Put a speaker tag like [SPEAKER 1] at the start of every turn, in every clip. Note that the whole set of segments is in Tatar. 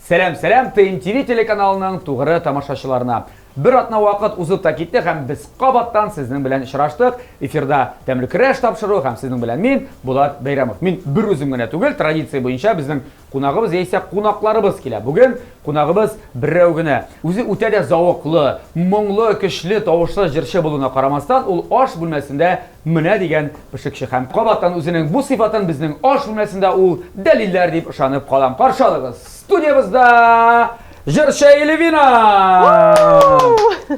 [SPEAKER 1] Сәлем, ТНТV телеканалының туғыры тамашашыларына. Bir атна вақыт узып та китте һәм без кабаттан сезнең белән очраштык. Эфирда тәмле краш тапшыру һәм сезнең белән мин Булат Бәйрәмов. Мин бер үзем генә түгел, традиция буенча безнең кунагыбыз яисә кунакларыбыз килә. Бүген кунагыбыз берәү генә. Үзе үтә дә зауыклы, моңлы, көчле тавышлы җырчы булуына карамастан, ул аш бүлмәсендә менә дигән пешекче һәм кабаттан үзенең бу сыйфатын безнең аш бүлмәсендә ул дәлилләр дип ышанып калам. Каршы алыгыз. Студиябызда Жырчы Эльвина!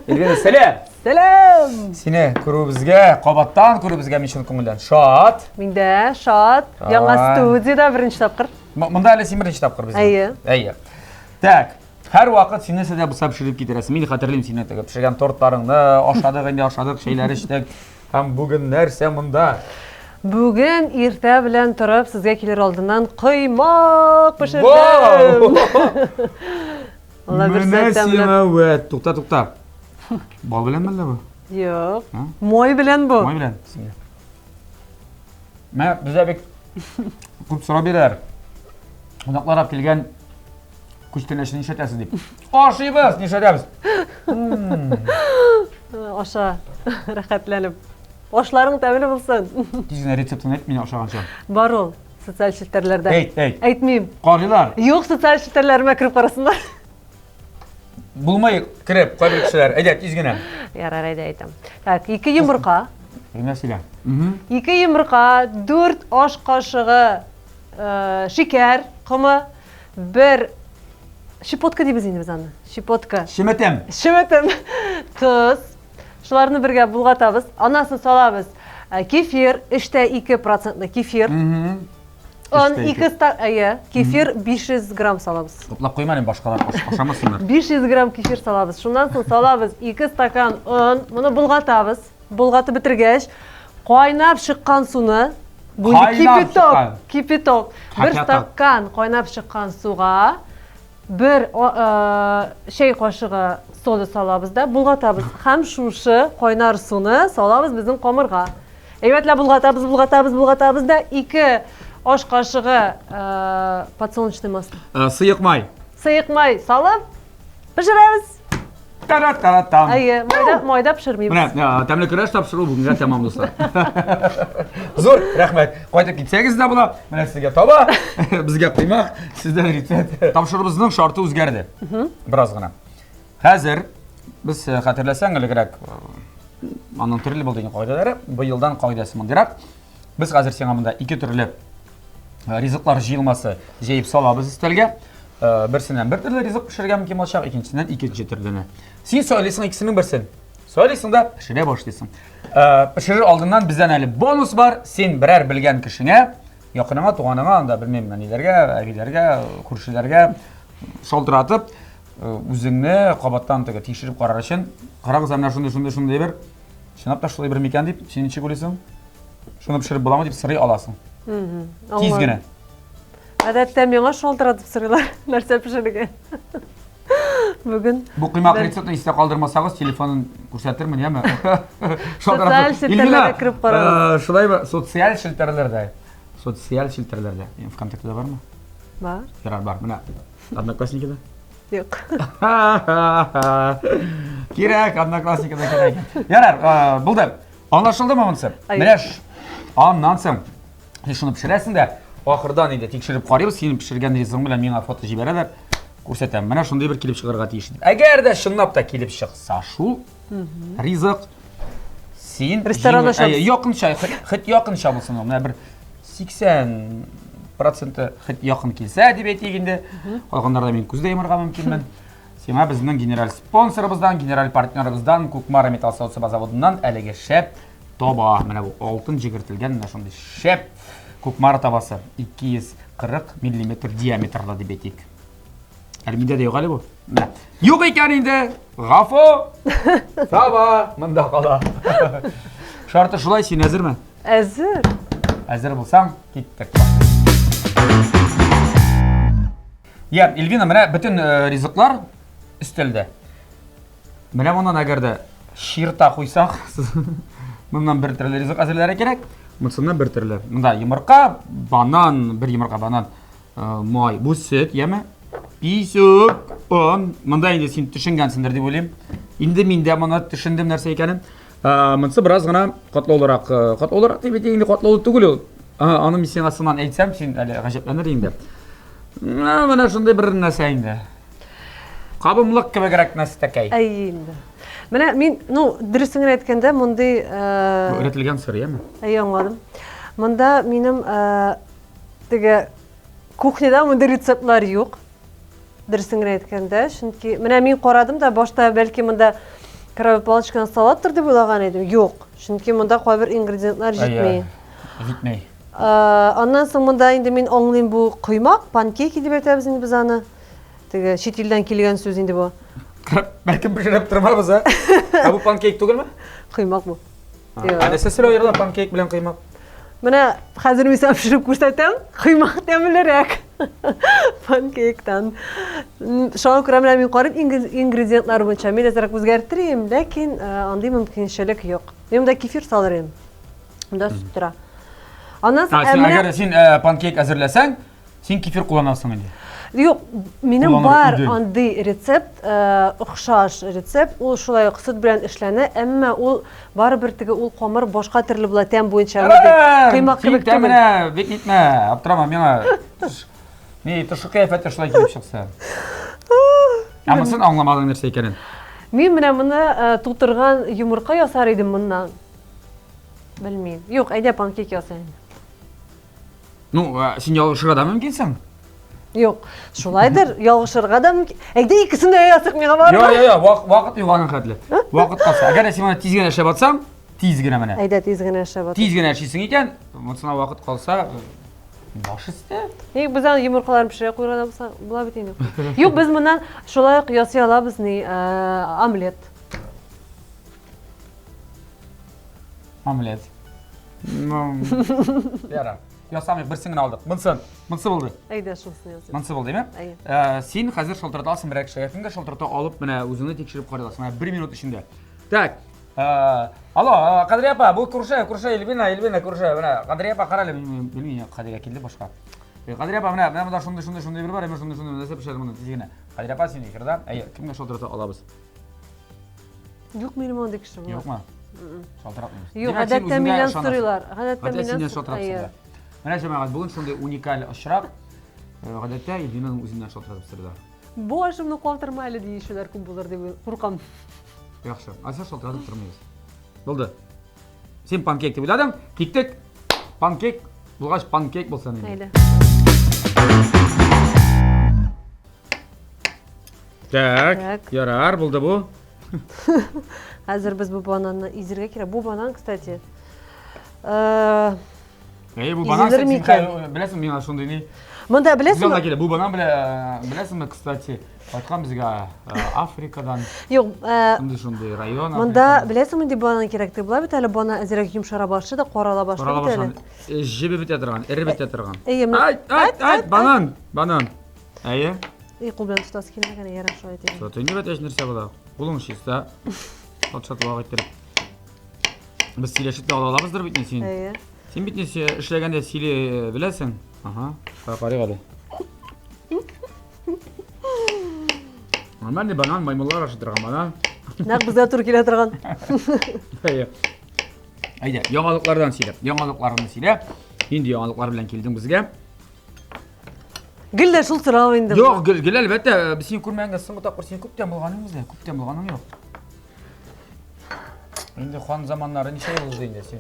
[SPEAKER 1] Эльвина, сәлем!
[SPEAKER 2] Сәлем!
[SPEAKER 1] Сине күрүбезгә, кабаттан күрүбезгә мин күңелдән шат.
[SPEAKER 2] Мин дә шат. Яңа студияда беренче тапкыр.
[SPEAKER 1] Монда әле син беренче тапкыр бездә.
[SPEAKER 2] Әйе.
[SPEAKER 1] Так, һәр вакыт сине сәдә булса пешереп китерәсең. Мин хәтерлим сине тегеп пешергән тортларыңны, ашадык, шәйләр эчтек. Һәм бүген нәрсә монда?
[SPEAKER 2] Бүген иртә белән торып сезгә килер алдыннан коймак пешердем. Алла берсә тәмле.
[SPEAKER 1] Туктап. Бал белән мәллә бу?
[SPEAKER 2] Юк. Мой белән бу.
[SPEAKER 1] Мой белән. Мә бездә бик күп сорап бирәләр. Кунаклар килгән күчтәнәшне нишәтәсез дип. Ашыйбыз, нишәтәбез.
[SPEAKER 2] Аша, рәхәтләнеп. Ашларың тәмле булсын.
[SPEAKER 1] Тизгенә рецептын әйт, мин ашаганча.
[SPEAKER 2] Бар ул социаль челтәрләрдә.
[SPEAKER 1] Әйт.
[SPEAKER 2] Әйтмим.
[SPEAKER 1] Карыйлар.
[SPEAKER 2] Юк, социаль челтәрләремә кирип карасыннар.
[SPEAKER 1] Булмай кирип кайбер кешеләр. Әйдә, тизгенә.
[SPEAKER 2] Ярар, әйдә әйтәм. Так, 2 йомырка.
[SPEAKER 1] Мәсәлә.
[SPEAKER 2] 2 йомырка, 4 аш кашыгы шикәр, комы, 1 щепотка дибез инде без аны. Щепотка.
[SPEAKER 1] Шеметем.
[SPEAKER 2] Туз. Шуларны бергә булгатабыз. Анасын салабыз. Кефир, 2% кефир. Он 2 кефир 500 грамм салабыз.
[SPEAKER 1] Топлап куймадым башкалар ашамасыннар.
[SPEAKER 2] 500 грамм кефир салабыз. Шуннан соң салабыз 2 стакан он. Моны булгатабыз. Булгатып бетергәч, кайнап чыккан суны, бу кипяток. 1 стакан кайнап чыккан суга 1 чәй кашыгы сода салабыз да булгатабыз. Һәм шушы кайнар суны салабыз безнең камырга. Әйбәтләп булгатабыз да 2 аш кашыгы подсолнечный масло.
[SPEAKER 1] Сыек май.
[SPEAKER 2] Салып пешерәбез.
[SPEAKER 1] Тара-тара-там.
[SPEAKER 2] Әйе, майда пешермибез.
[SPEAKER 1] Менә, тәмле краш тапшыру бүгенгә тәмам дуслар. Зур, рәхмәт. Кайтып китсәгез дә була. Менә сезгә таба, безгә кыймак, сездән рецепт. Тапшырыбызның шарты үзгәрде. Бераз гына. Хәзер без хәтерләсәң элегрәк аның төрле булды дигән кагыйдәләре, бу елдан кагыйдәсе мондырак. Без хәзер сиңа монда 2 төрле ризыклар җыелмасы җыеп салабыз өстәлгә. Берсеннән бер төрле ризык пешергән мөмкин булачак, икенчесеннән икенче төрлене. Син сөйлисең икесенең берсен. Сөйлисең дә пешерә башлыйсың. Пешерер алдыннан бездән әле бонус бар. Син берәр белгән кешеңә, якыныңа, туганыңа, анда белмәм ниләргә, әбиләргә, күршеләргә шалтыратып, үзеңне кабаттан тегә тикшереп карар өчен, карагыз менә шундый бер, чынлап та шулай бер микән дип, син ничек уйлыйсың? Шуны пешереп буламы дип сорый аласың. Тиз генә.
[SPEAKER 2] Әдәттә миңа шалтыратып сорыйлар, нәрсә пешерергә. Бүген
[SPEAKER 1] бу кыймак рецептны истә калдырмасагыз, телефонын күрсәтермен, яме?
[SPEAKER 2] Социаль челтәрләргә кирип карагыз.
[SPEAKER 1] Шулай социаль челтәрләрдә. ВКонтактеда бармы?
[SPEAKER 2] Бар.
[SPEAKER 1] Ярар, бар. Менә Одноклассникида.
[SPEAKER 2] Юк.
[SPEAKER 1] Кирәк, Одноклассникида кирәк. Ярар, булды. Аңлашылдымы монысы? Менә аннан соң шуны пешерәсең дә, ахырдан инде тикшереп карыйбыз, син пешергән ризыгың белән миңа фото җибәрәләр. Күрсәтәм. Менә шундый бер килеп чыгарга тиеш. Әгәр дә чынлап та килеп чыкса шул ризык син
[SPEAKER 2] ресторанда
[SPEAKER 1] якынча, хит якынча булсын. Менә бер 80% хит якын килсә дип әйтик инде. Калганнарда мин күздә йомарга мөмкинмен. Сиңа безнең генераль спонсорыбыздан, генераль партнерыбыздан, Кукмара металл заводыннан әлеге шәп таба. Менә бу алтын җигертелгән менә шундый шәп Кукмара табасы 240 мм диаметрлы дип әйтик. Әлмидә дә юк әле бу. Юк икән инде. Гафу. Таба, монда кала. Шарты шулай, син әзерме?
[SPEAKER 2] Әзер.
[SPEAKER 1] Әзер булсаң, киттек. Я, Эльвина, менә бөтен ризыклар өстәлдә. Менә моннан әгәр дә ширта куйсак, моннан бер төрле ризык әзерләргә кирәк. Монсыннан бер төрле. Монда йомырка, банан, бер йомырка банан, май, бу сөт, яме? Писюк, он, мында инде сен түшінгенсіңдер деп ойлаймын. Инде мен де мұны түшіндім нәрсе екенін. Мұнысы біраз ғана қатлаулырақ деп етегінде қатлаулы түгіл ол. Аны мен сен асынан айтсам, сен әлі ғажапланыр енді. Мына шындай бір нәрсе енді. Қабымлық кебегірек нәрсе тәкәй.
[SPEAKER 2] Әйінді. Міне, мен, дұрысыңыр әйткенде, мұндай...
[SPEAKER 1] Өретілген сыр, ема?
[SPEAKER 2] Аңладым. Мұнда менің кухняда мұндай рецептлар жоқ. Дұрысыңыр әйткенде. Шынки, міне, мен қорадым да, башта бәлкі мұнда крабовый палочканы салат тұрды болаған едім. Жоқ. Шынки мұнда қой бір ингредиентлар жетмей.
[SPEAKER 1] Жетмей.
[SPEAKER 2] Ondan soң мұнда енді мен оңлайым бұл құймақ, панкейки деп айтабыз енді біз аны. Шет елден келген сөз енді бұл.
[SPEAKER 1] Бәлкім бір жырап тұрмабыз, а? Бұл панкейк түгіл ме?
[SPEAKER 2] Құймақ бұл.
[SPEAKER 1] Әдесі сілі ойырда панкейк білен құймақ.
[SPEAKER 2] Міне, қазір мен сәп жүріп көрсетем, құймақ демілерек. Панкейктан. Шоң күрәмілер мен қарып ингредиентлар бойынша мен әзірек өзгәрттірейім, ләкин андай мүмкіншілік жоқ. Мен мұнда кефир салырым. Мұнда сүт тұра.
[SPEAKER 1] Әгер сен панкейк әзірлесең, сен кефир қоланасың енді.
[SPEAKER 2] Жоқ, менің бар андай рецепт, ұқшаш рецепт, ол шулай құсыт білән ішләні, әмі ол бары біртігі ол қомыр башқа түрлі бұла тәм бойынша қимақ кебек
[SPEAKER 1] түмін. Сен тәміне бекнетме, аптырама, мен тұшыққа әфәтті шулай келіп шықса. Әмі сен аңламадың нәрсе екенін.
[SPEAKER 2] Мен міне мұны тұтырған юмырқа ясар едім мұннан. Білмейм. Жоқ, әйде панкейк ясайын.
[SPEAKER 1] Сен ялғышыға да мүмкенсің?
[SPEAKER 2] Жоқ, шулайдыр, ялғышырға да мүмкін. Әйде екісін де ясық меға бар ма?
[SPEAKER 1] Вақыт үйғанын қәділі. Вақыт қалса. Әгер сен мұны тезген әшеп атсаң, тезген әміне.
[SPEAKER 2] Әйде тезген әшеп атсаң.
[SPEAKER 1] Тезген әшесің екен, мұнсына вақыт қалса, баш істе.
[SPEAKER 2] Біз аны емірқаларын пішіре қойрада бұла бетейін. Жоқ, біз мұнан шулай ясы алабыз омлет.
[SPEAKER 1] Омлет. Яра. Ясамай бірсіңін алдық. Мұнсы болды.
[SPEAKER 2] Әйде шылсын ясы.
[SPEAKER 1] Мұнсы болды, еме? Сен қазір шылтырды алсын бірәк шайфыңға шылтырды алып, міні өзіңді текшіріп қарадасың. 1 минут ішінде. Так. Алло, Қадырия апа, бұл күрше, Эльвина, күрше. Қадырия апа қаралы, білмейін, Қадырия келді башқа. Қадырия апа, міні мұнда шындай бір бар, әмір шындай нәрсе пішеді мұны тезгені. Қадырия апа, сен екірді, кімге шылтырды алабыз?
[SPEAKER 2] Жоқ, менің онда кіші болады.
[SPEAKER 1] Жоқ ма? Шылтыратмыз.
[SPEAKER 2] Жоқ, ғадәттен менен сұрылар.
[SPEAKER 1] Ғадәттен шылтыратсыздар. Мәне жамағат, бүгін сондай уникал ұшырақ, ғадәтті Эльвинаның өзінен шылтыратып сұрды.
[SPEAKER 2] Бұл ашымны қуалтырма әлі дейшілер күн болар деп құрқам.
[SPEAKER 1] Яқшы, аса шылтыратып тұрмайыз. Болды. Сен панкейк деп ойладың, кеттік, панкейк, бұлғаш панкейк болсан енді. Так, ярар, болды бұл.
[SPEAKER 2] Әзір біз бұл бананны изерге керек. Бұл банан, кстати.
[SPEAKER 1] Бұл банан, сен білесің мен ашынды не?
[SPEAKER 2] Мұнда білесің
[SPEAKER 1] ма? Бұл банан білесің ма, кстати, айтқан бізге Африкадан, шынды район.
[SPEAKER 2] Мұнда білесің мұнда банан керекті. Бұла бет әлі банан әзірек жұмшара башы да қорала башы бет әлі.
[SPEAKER 1] Жебе бет әтірған, әрі бет әтірған. Айт, банан. Әйе?
[SPEAKER 2] Құл білен тұтасы келмеген ерін шо айтайын.
[SPEAKER 1] Соты не бәт әш нәрсе бұда? Құлың шиста, қатшаты баға еттіріп. Біз силешітті алабыздыр бітіне сен.
[SPEAKER 2] Әйе.
[SPEAKER 1] Сен бітіне ішлегенде силе білесің? Аха, қари ғады. Нормальный банан, маймылар ашытырған банан.
[SPEAKER 2] Нақ бізде тұр келе тұрған.
[SPEAKER 1] Әйде, яңалықлардан силе. Енді яңалықлар білен келдің бізге.
[SPEAKER 2] Гүлді шыл сұрау енді.
[SPEAKER 1] Жоқ, гүл әлбәтті, біз сен көрмәңгі сыңғы тақпыр, сен көптен болғаның жоқ. Енді қан заманлары неше жылды енді сен?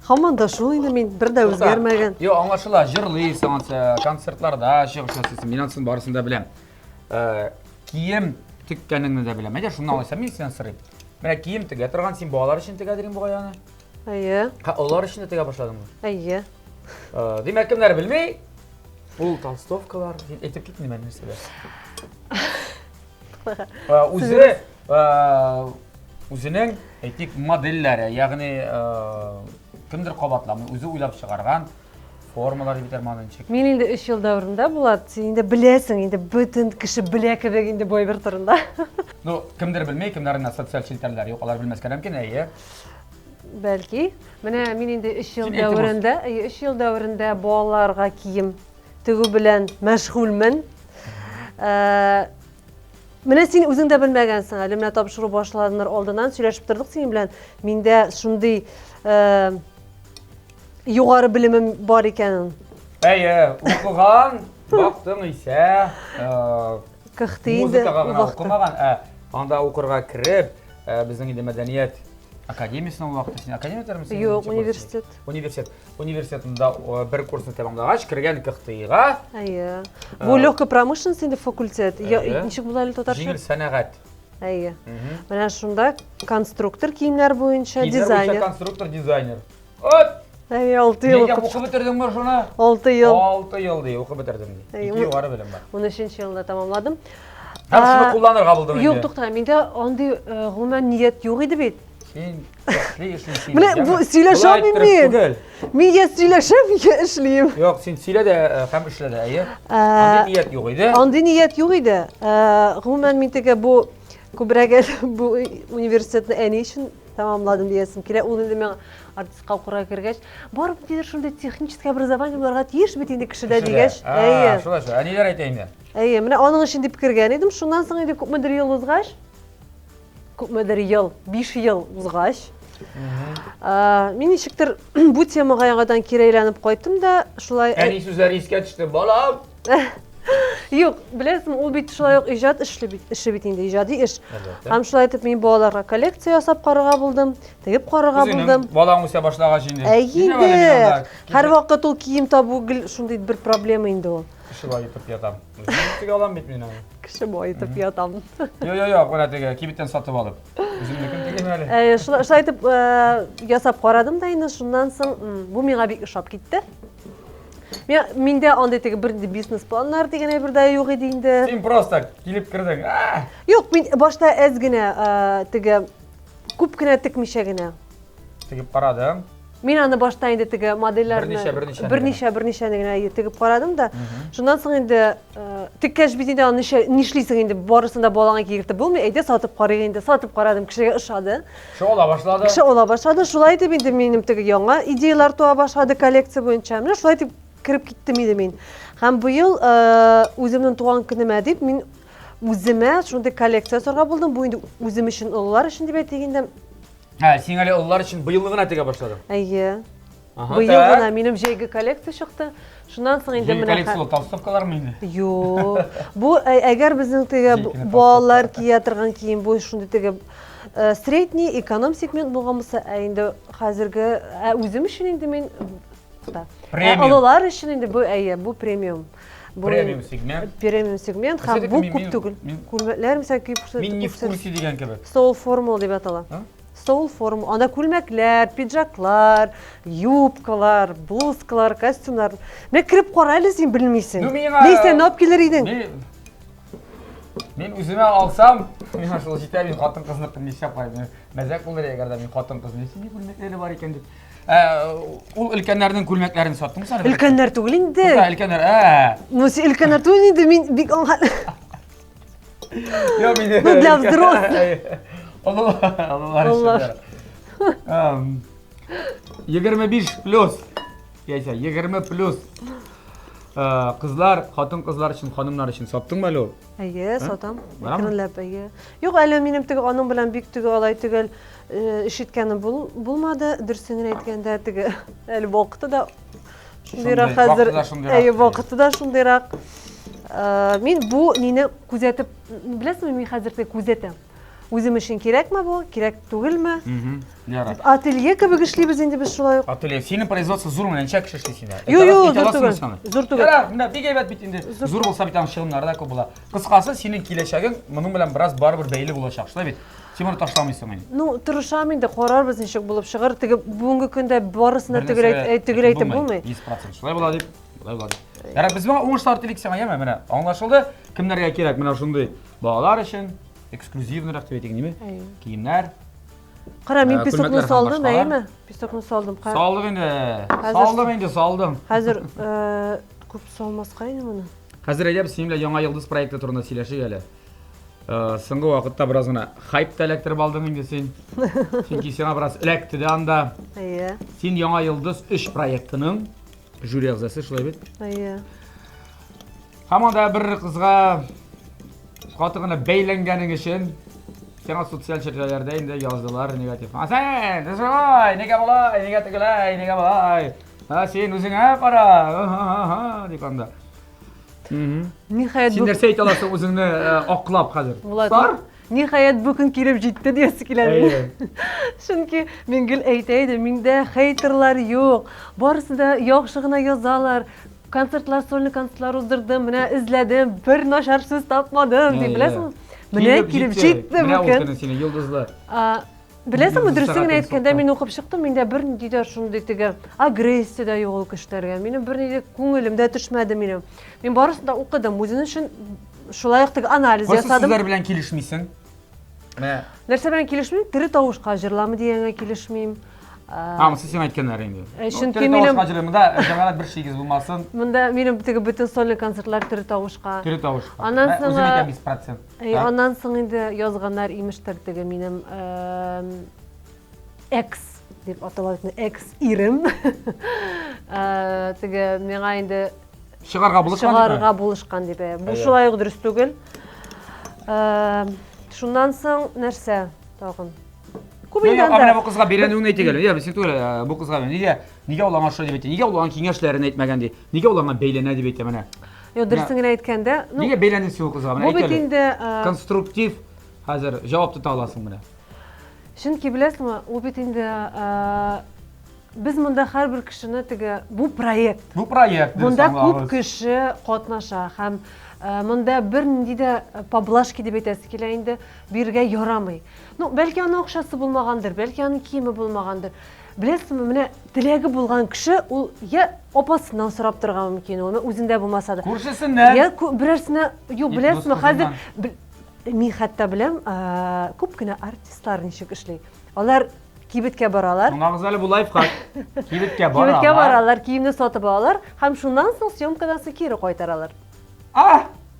[SPEAKER 2] Хаманда шул енді мен бір да өзгермеген.
[SPEAKER 1] Жоқ, аңлашыла, жырлайсың, концертларда шығышасың, мен аңсын барысында білем. Киім тіккеніңді де білем. Әде шуны алайсам мен сен сұрайым. Міне киім тіге тұрған сен бағалар үшін тіге дерің бұға яны?
[SPEAKER 2] Әйе.
[SPEAKER 1] Олар үшін тіге башладың ба?
[SPEAKER 2] Әйе.
[SPEAKER 1] Демек кімдер білмей? Бұл толстовкалар, етіп кетіне мән нәрселер. Өзінің әйтек модельлері, яғни кімдір қабатламы, өзі ойлап шығарған формалар бітер маңын чек.
[SPEAKER 2] Мен енді 3 жыл дәуірінде болады, сен енді білесің, енді бүтін кіші білекібек енді бой бір тұрында.
[SPEAKER 1] Кімдір білмей, кімдердің социал шелтерлері жоқ, олар білмес кәдімкен, әйе?
[SPEAKER 2] Бәлки. Міне мен енді 3 жыл дәуірінде балаларға киім тігу білән мәшғулмін. Mene sen özün de bilmegensin. Hali mene tapşırı başladığınlar aldığından söyleşip durduk senin bilen. Minde şunday yukarı bilimim var ikenin.
[SPEAKER 1] Okugan, baktın ise
[SPEAKER 2] Kıhtıydı
[SPEAKER 1] muzikaga okumagan. Anda okurga kirip bizning indi medeniyet akademiyasına vaqtda sen akademiyada mısın?
[SPEAKER 2] Yok, üniversitet.
[SPEAKER 1] Universitetinde bir kursunu tamamlagaç kirgen kıhtıйга.
[SPEAKER 2] Ayya. Bu lehke pромышленность sende fakultet. Nişik bulaylı tutarşı?
[SPEAKER 1] Жеңіл сәнәғат.
[SPEAKER 2] Ayya. Mene şunda konstruktör kiyimler boyunca dizayner.
[SPEAKER 1] Konstruktör, dizayner. Ot!
[SPEAKER 2] Ayya 6 yıl
[SPEAKER 1] Nega
[SPEAKER 2] okudum.
[SPEAKER 1] оқып бітірдің бе шуны?
[SPEAKER 2] 6 yıl.
[SPEAKER 1] 6 yıl deyip оқып бітірдім. 2 yukarı bilim var.
[SPEAKER 2] 13 yılda tamamladım.
[SPEAKER 1] Hem şunu kullanır qabıldın
[SPEAKER 2] Yok to'xta, menda onday g'umuman niyat yo'q edi bet.
[SPEAKER 1] Sen ishli ishlaysan.
[SPEAKER 2] Mana bu siylashmayman men. Menga siylashib, menga ishlayim.
[SPEAKER 1] Yo'q, sen siyla da ham ishla da, ayi. Onday niyat yo'q edi.
[SPEAKER 2] Onday niyat yo'q edi. G'umuman mentaga bu ko'proq bu universitetni animation tamamladim deyasim kelar. Uni endi men artistka o'qirga kirgach, borib deydir shunday texnический образование ularga tegish bitindi kishida degach.
[SPEAKER 1] Ayy. Shu. Nelar aytaymi?
[SPEAKER 2] Ayy, mana onun için deb kirgan edim. Shundan so'ng endi ko'pmidir yil o'zg'ash. Ko'pmidir yil, 5 yil o'zg'ash. Men nechikdir bu temaga yangadan keraklanib qo'ydim da, shulay.
[SPEAKER 1] Ani so'zlar esga tushdi, bolam.
[SPEAKER 2] Yo'q, bilasizmi, u bit shulay ijod ishi bitindi, ijodiy ish. Ham shulay etib men bolalarga kolleksiya yasab qaraga bo'ldim, tegib qaraga bo'ldim.
[SPEAKER 1] Bolang o'sa boshlag'ach endi.
[SPEAKER 2] Endi har vaqt u kiyim topugil shunday bir problema endi u.
[SPEAKER 1] Kishi boyitib yotam. O'zimniki olam bitmayman.
[SPEAKER 2] Kishi boyitib yotam.
[SPEAKER 1] Yo'q, mana tega kibitdan sotib olib. O'zimniki tegmayli.
[SPEAKER 2] Shulay etib yasab qaradim da endi shundan so'ng bu menga bek ishab ketdi. Menda onday tega bir biznes planlar degan birda yo'q edi endi.
[SPEAKER 1] Sen prosta kelib kirding.
[SPEAKER 2] Yo'q, men boshda ozgina tega ko'pgina tikmishagina
[SPEAKER 1] tegib qaradim.
[SPEAKER 2] Men ana boshda endi tega modellarni bir necha degina tegib qaradim da. Shundan so'ng endi tikkash bitida nishlaysan endi borisida bolangga kiritib bo'lmaydi, sotib qarang endi sotib qaradim, kishiga ishadi.
[SPEAKER 1] Shu ola boshladi.
[SPEAKER 2] Kishi ola boshladi. Shulay deb endi menim tega yangi ideyalar tuva boshladi koleksiya bo'yicha. Mana shulay deb kirib ketdim endi men. Ham bu yil o'zimning tug'an kunimga deb men o'zimga shunday koleksiya so'rab bo'ldim. Bu endi o'zim uchun ular uchun deb aytganda.
[SPEAKER 1] Sen hali ular uchun bu yilgina tega boshladim.
[SPEAKER 2] Ayya. Bu yilgina menim jeyga koleksiya chiqdi. Shundan so'ng endi
[SPEAKER 1] mana koleksiya tavsifkalarmi endi?
[SPEAKER 2] Yo'q. Bu agar bizning tega bolalar kiyatirgan kiyim bu shunday tega sredniy ekonom segment bo'lgan bo'lsa, endi hozirgi o'zim uchun endi men Alolar için indi bu bu premium.
[SPEAKER 1] Premium segment.
[SPEAKER 2] Premium segment. Ha bu kup tugul. Kulmekler mesela ki
[SPEAKER 1] Min ne kursi degan gibi.
[SPEAKER 2] Stol formal deb atala. Stol formal. Anda kulmekler, pidjaklar, yubkalar, bluzkalar, kostyumlar. Ne kirip qaraylı sen bilmeysin. Neyse ne yap gelir idin?
[SPEAKER 1] Men o'zimga olsam, men ashula jita men xotin qizni qilishga qo'ydim. Mazaq bo'lar agarda men xotin qizni nechta kulmaklari bor ekan deb. Ul ilkanlarning kulmaklarini sotdingmi sen?
[SPEAKER 2] İlkanlar tugul indi.
[SPEAKER 1] İlkanlar,
[SPEAKER 2] Nasıl ilkanlar tugul indi men big angal.
[SPEAKER 1] Yo men.
[SPEAKER 2] Bu для взрослых.
[SPEAKER 1] Allah. 25 plus. Yaysa 20 plus. Qizlar, xotin qizlar uchun, xonimlar uchun sotdingmi lo?
[SPEAKER 2] Ayya, sotam. Kirlab ayya. Yo'q, hali menim tigi onam bilan bek tigi olay tugul ishitganim bo'lmadi. Dursini aytganda tigi hali vaqtida shundayroq hozir vaqtida shundayroq. Men bu neni kuzatib, bilasizmi, men hozirda kuzatam. O'zim uchun kerakmi bu? Kerak tugilmi?
[SPEAKER 1] Yarab.
[SPEAKER 2] Ateliye kabi ishlaymiz endi biz shulay.
[SPEAKER 1] Ateliye seni производство zo'r bilan necha kishi ishlaysiz?
[SPEAKER 2] Yo'q, zo'r tugul.
[SPEAKER 1] Yarab, bunda begaybat bit endi. Zo'r bo'lsa bitam shirinlari da ko'p bo'ladi. Qisqasi sening kelajaging buning bilan biroz baribir bayli bo'lacak, shulay bit. Sen buni tashlamaysan meni.
[SPEAKER 2] Ну, tirishamiz da qarorimiz nechuk bo'lib chiqar. Tigi bugungi kunda borisini tugaytib bo'lmaydi.
[SPEAKER 1] 100% shulay bo'ladi. Yarab, biz buna 10 startlik sanaymi? Mana anglashildi. Kimlarga kerak? Mana shunday bolalar uchun eksklyuzivniroq deb ayting nima? Kiyimlar.
[SPEAKER 2] Qara, men pisokni soldim, naymi? Pisokni soldim.
[SPEAKER 1] Soldim.
[SPEAKER 2] Hozir ko'p solmas qayni buni.
[SPEAKER 1] Hozir ayab senlar yangi yulduz proyekti turida siylashib gali. So'nggi vaqtda birozgina hype talaktirib olding endi sen. Chunki sen biroz ilakdida anda.
[SPEAKER 2] Ayya.
[SPEAKER 1] Sen yangi yulduz ish proyektining juri a'zosi shulay bit.
[SPEAKER 2] Ayya.
[SPEAKER 1] Hamada bir qizga Qatığına beylengenin için sana sosyal çevrelerde indi yazdılar negatif. Ha sen, nasıl nega bulay, nega tıkılay, nega bulay. Ha sen özüne para. Ha dikanda.
[SPEAKER 2] Nihayet
[SPEAKER 1] Sen nerse ayta alasın özünü oqlab hazır.
[SPEAKER 2] Sar? Nihayet bugün kelip җитте diyesi kiler. Çünkü men gül aytaydı, mende haterlar yok. Barысы da yaxşı gına yazalar. Konsertlar, solo konsertlar uzdurdım, mene izledim, bir naşar söz tapmadım diye bilesin. Mene kelip җитте
[SPEAKER 1] bugün. Mene
[SPEAKER 2] bugün.
[SPEAKER 1] seni yıldızlı.
[SPEAKER 2] Bilesin mi dürüstlüğünü aytkanda men okup çıktım, mende bir nidar şunday tege agressiya da yok ol kişilerge. Menin bir nidar ko'nglimde düşmedi menim. Men barısını da okudum, o'zing uchun şulayaq tege analiz yasadım.
[SPEAKER 1] Sizler bilen kilişmiysin.
[SPEAKER 2] Нәрсә белән килешмим? Тере тавышка җырламы дигәнгә килешмим.
[SPEAKER 1] Ama siz sen aytkanlar inде.
[SPEAKER 2] Чөнки
[SPEAKER 1] Minем
[SPEAKER 2] минем
[SPEAKER 1] hacılığımda cemaat bir şeyiz bulmasın.
[SPEAKER 2] монда минем теге бөтен сольный концертлар тере тавышка.
[SPEAKER 1] Tiri tavuş.
[SPEAKER 2] Ondan
[SPEAKER 1] Özüm
[SPEAKER 2] sonra-
[SPEAKER 1] ekən 100%.
[SPEAKER 2] Аннан соң инде язганнар имештер теге минем X дип аталган X ирем. Теге миңа инде
[SPEAKER 1] Шығарға buluşkan
[SPEAKER 2] чыгарга булышкан дип. Бу шулай ук дөрес түгел. Шуннан соң нәрсә тагын?
[SPEAKER 1] Yok ama bu kızga beğendiğini ayta gelin. Ya biz söyle bu kızga niye olana şöyle deyip niye olana kengashlerini etmegen di. Niye olana beylene deyip mana.
[SPEAKER 2] Yo дөресен генә әйткәндә,
[SPEAKER 1] Niye beylendin sen bu kızga?
[SPEAKER 2] бу бит инде
[SPEAKER 1] Konstruktif hazır cevap tuta alasın buna.
[SPEAKER 2] чөнки беләсеңме, ул бит инде без монда һәрбер кешене теге бу проект.
[SPEAKER 1] Bu proyekt.
[SPEAKER 2] Монда күп кеше катнаша һәм монда бер нинди дә поблажки дип әйтәсе килә инде биргә ярамый. Ну, бәлки аның акчасы булмагандыр, бәлки аның киеме булмагандыр. Беләсеңме, менә теләге булган кеше ул я апасыннан сорап торган мөмкин, ул үзендә булмаса да.
[SPEAKER 1] Күршесеннән.
[SPEAKER 2] Я берәрсенә, юк,
[SPEAKER 1] Гит
[SPEAKER 2] беләсеңме,
[SPEAKER 1] дус
[SPEAKER 2] хәзер мин хәтта беләм, күп кенә артистлар ничек эшли. Алар кибеткә баралар.
[SPEAKER 1] Мына гызалы бу лайфхак. Кибеткә баралар.
[SPEAKER 2] Кибеткә баралар, киемне сатып алалар һәм шуннан соң съемкадан соң кире кайтаралар.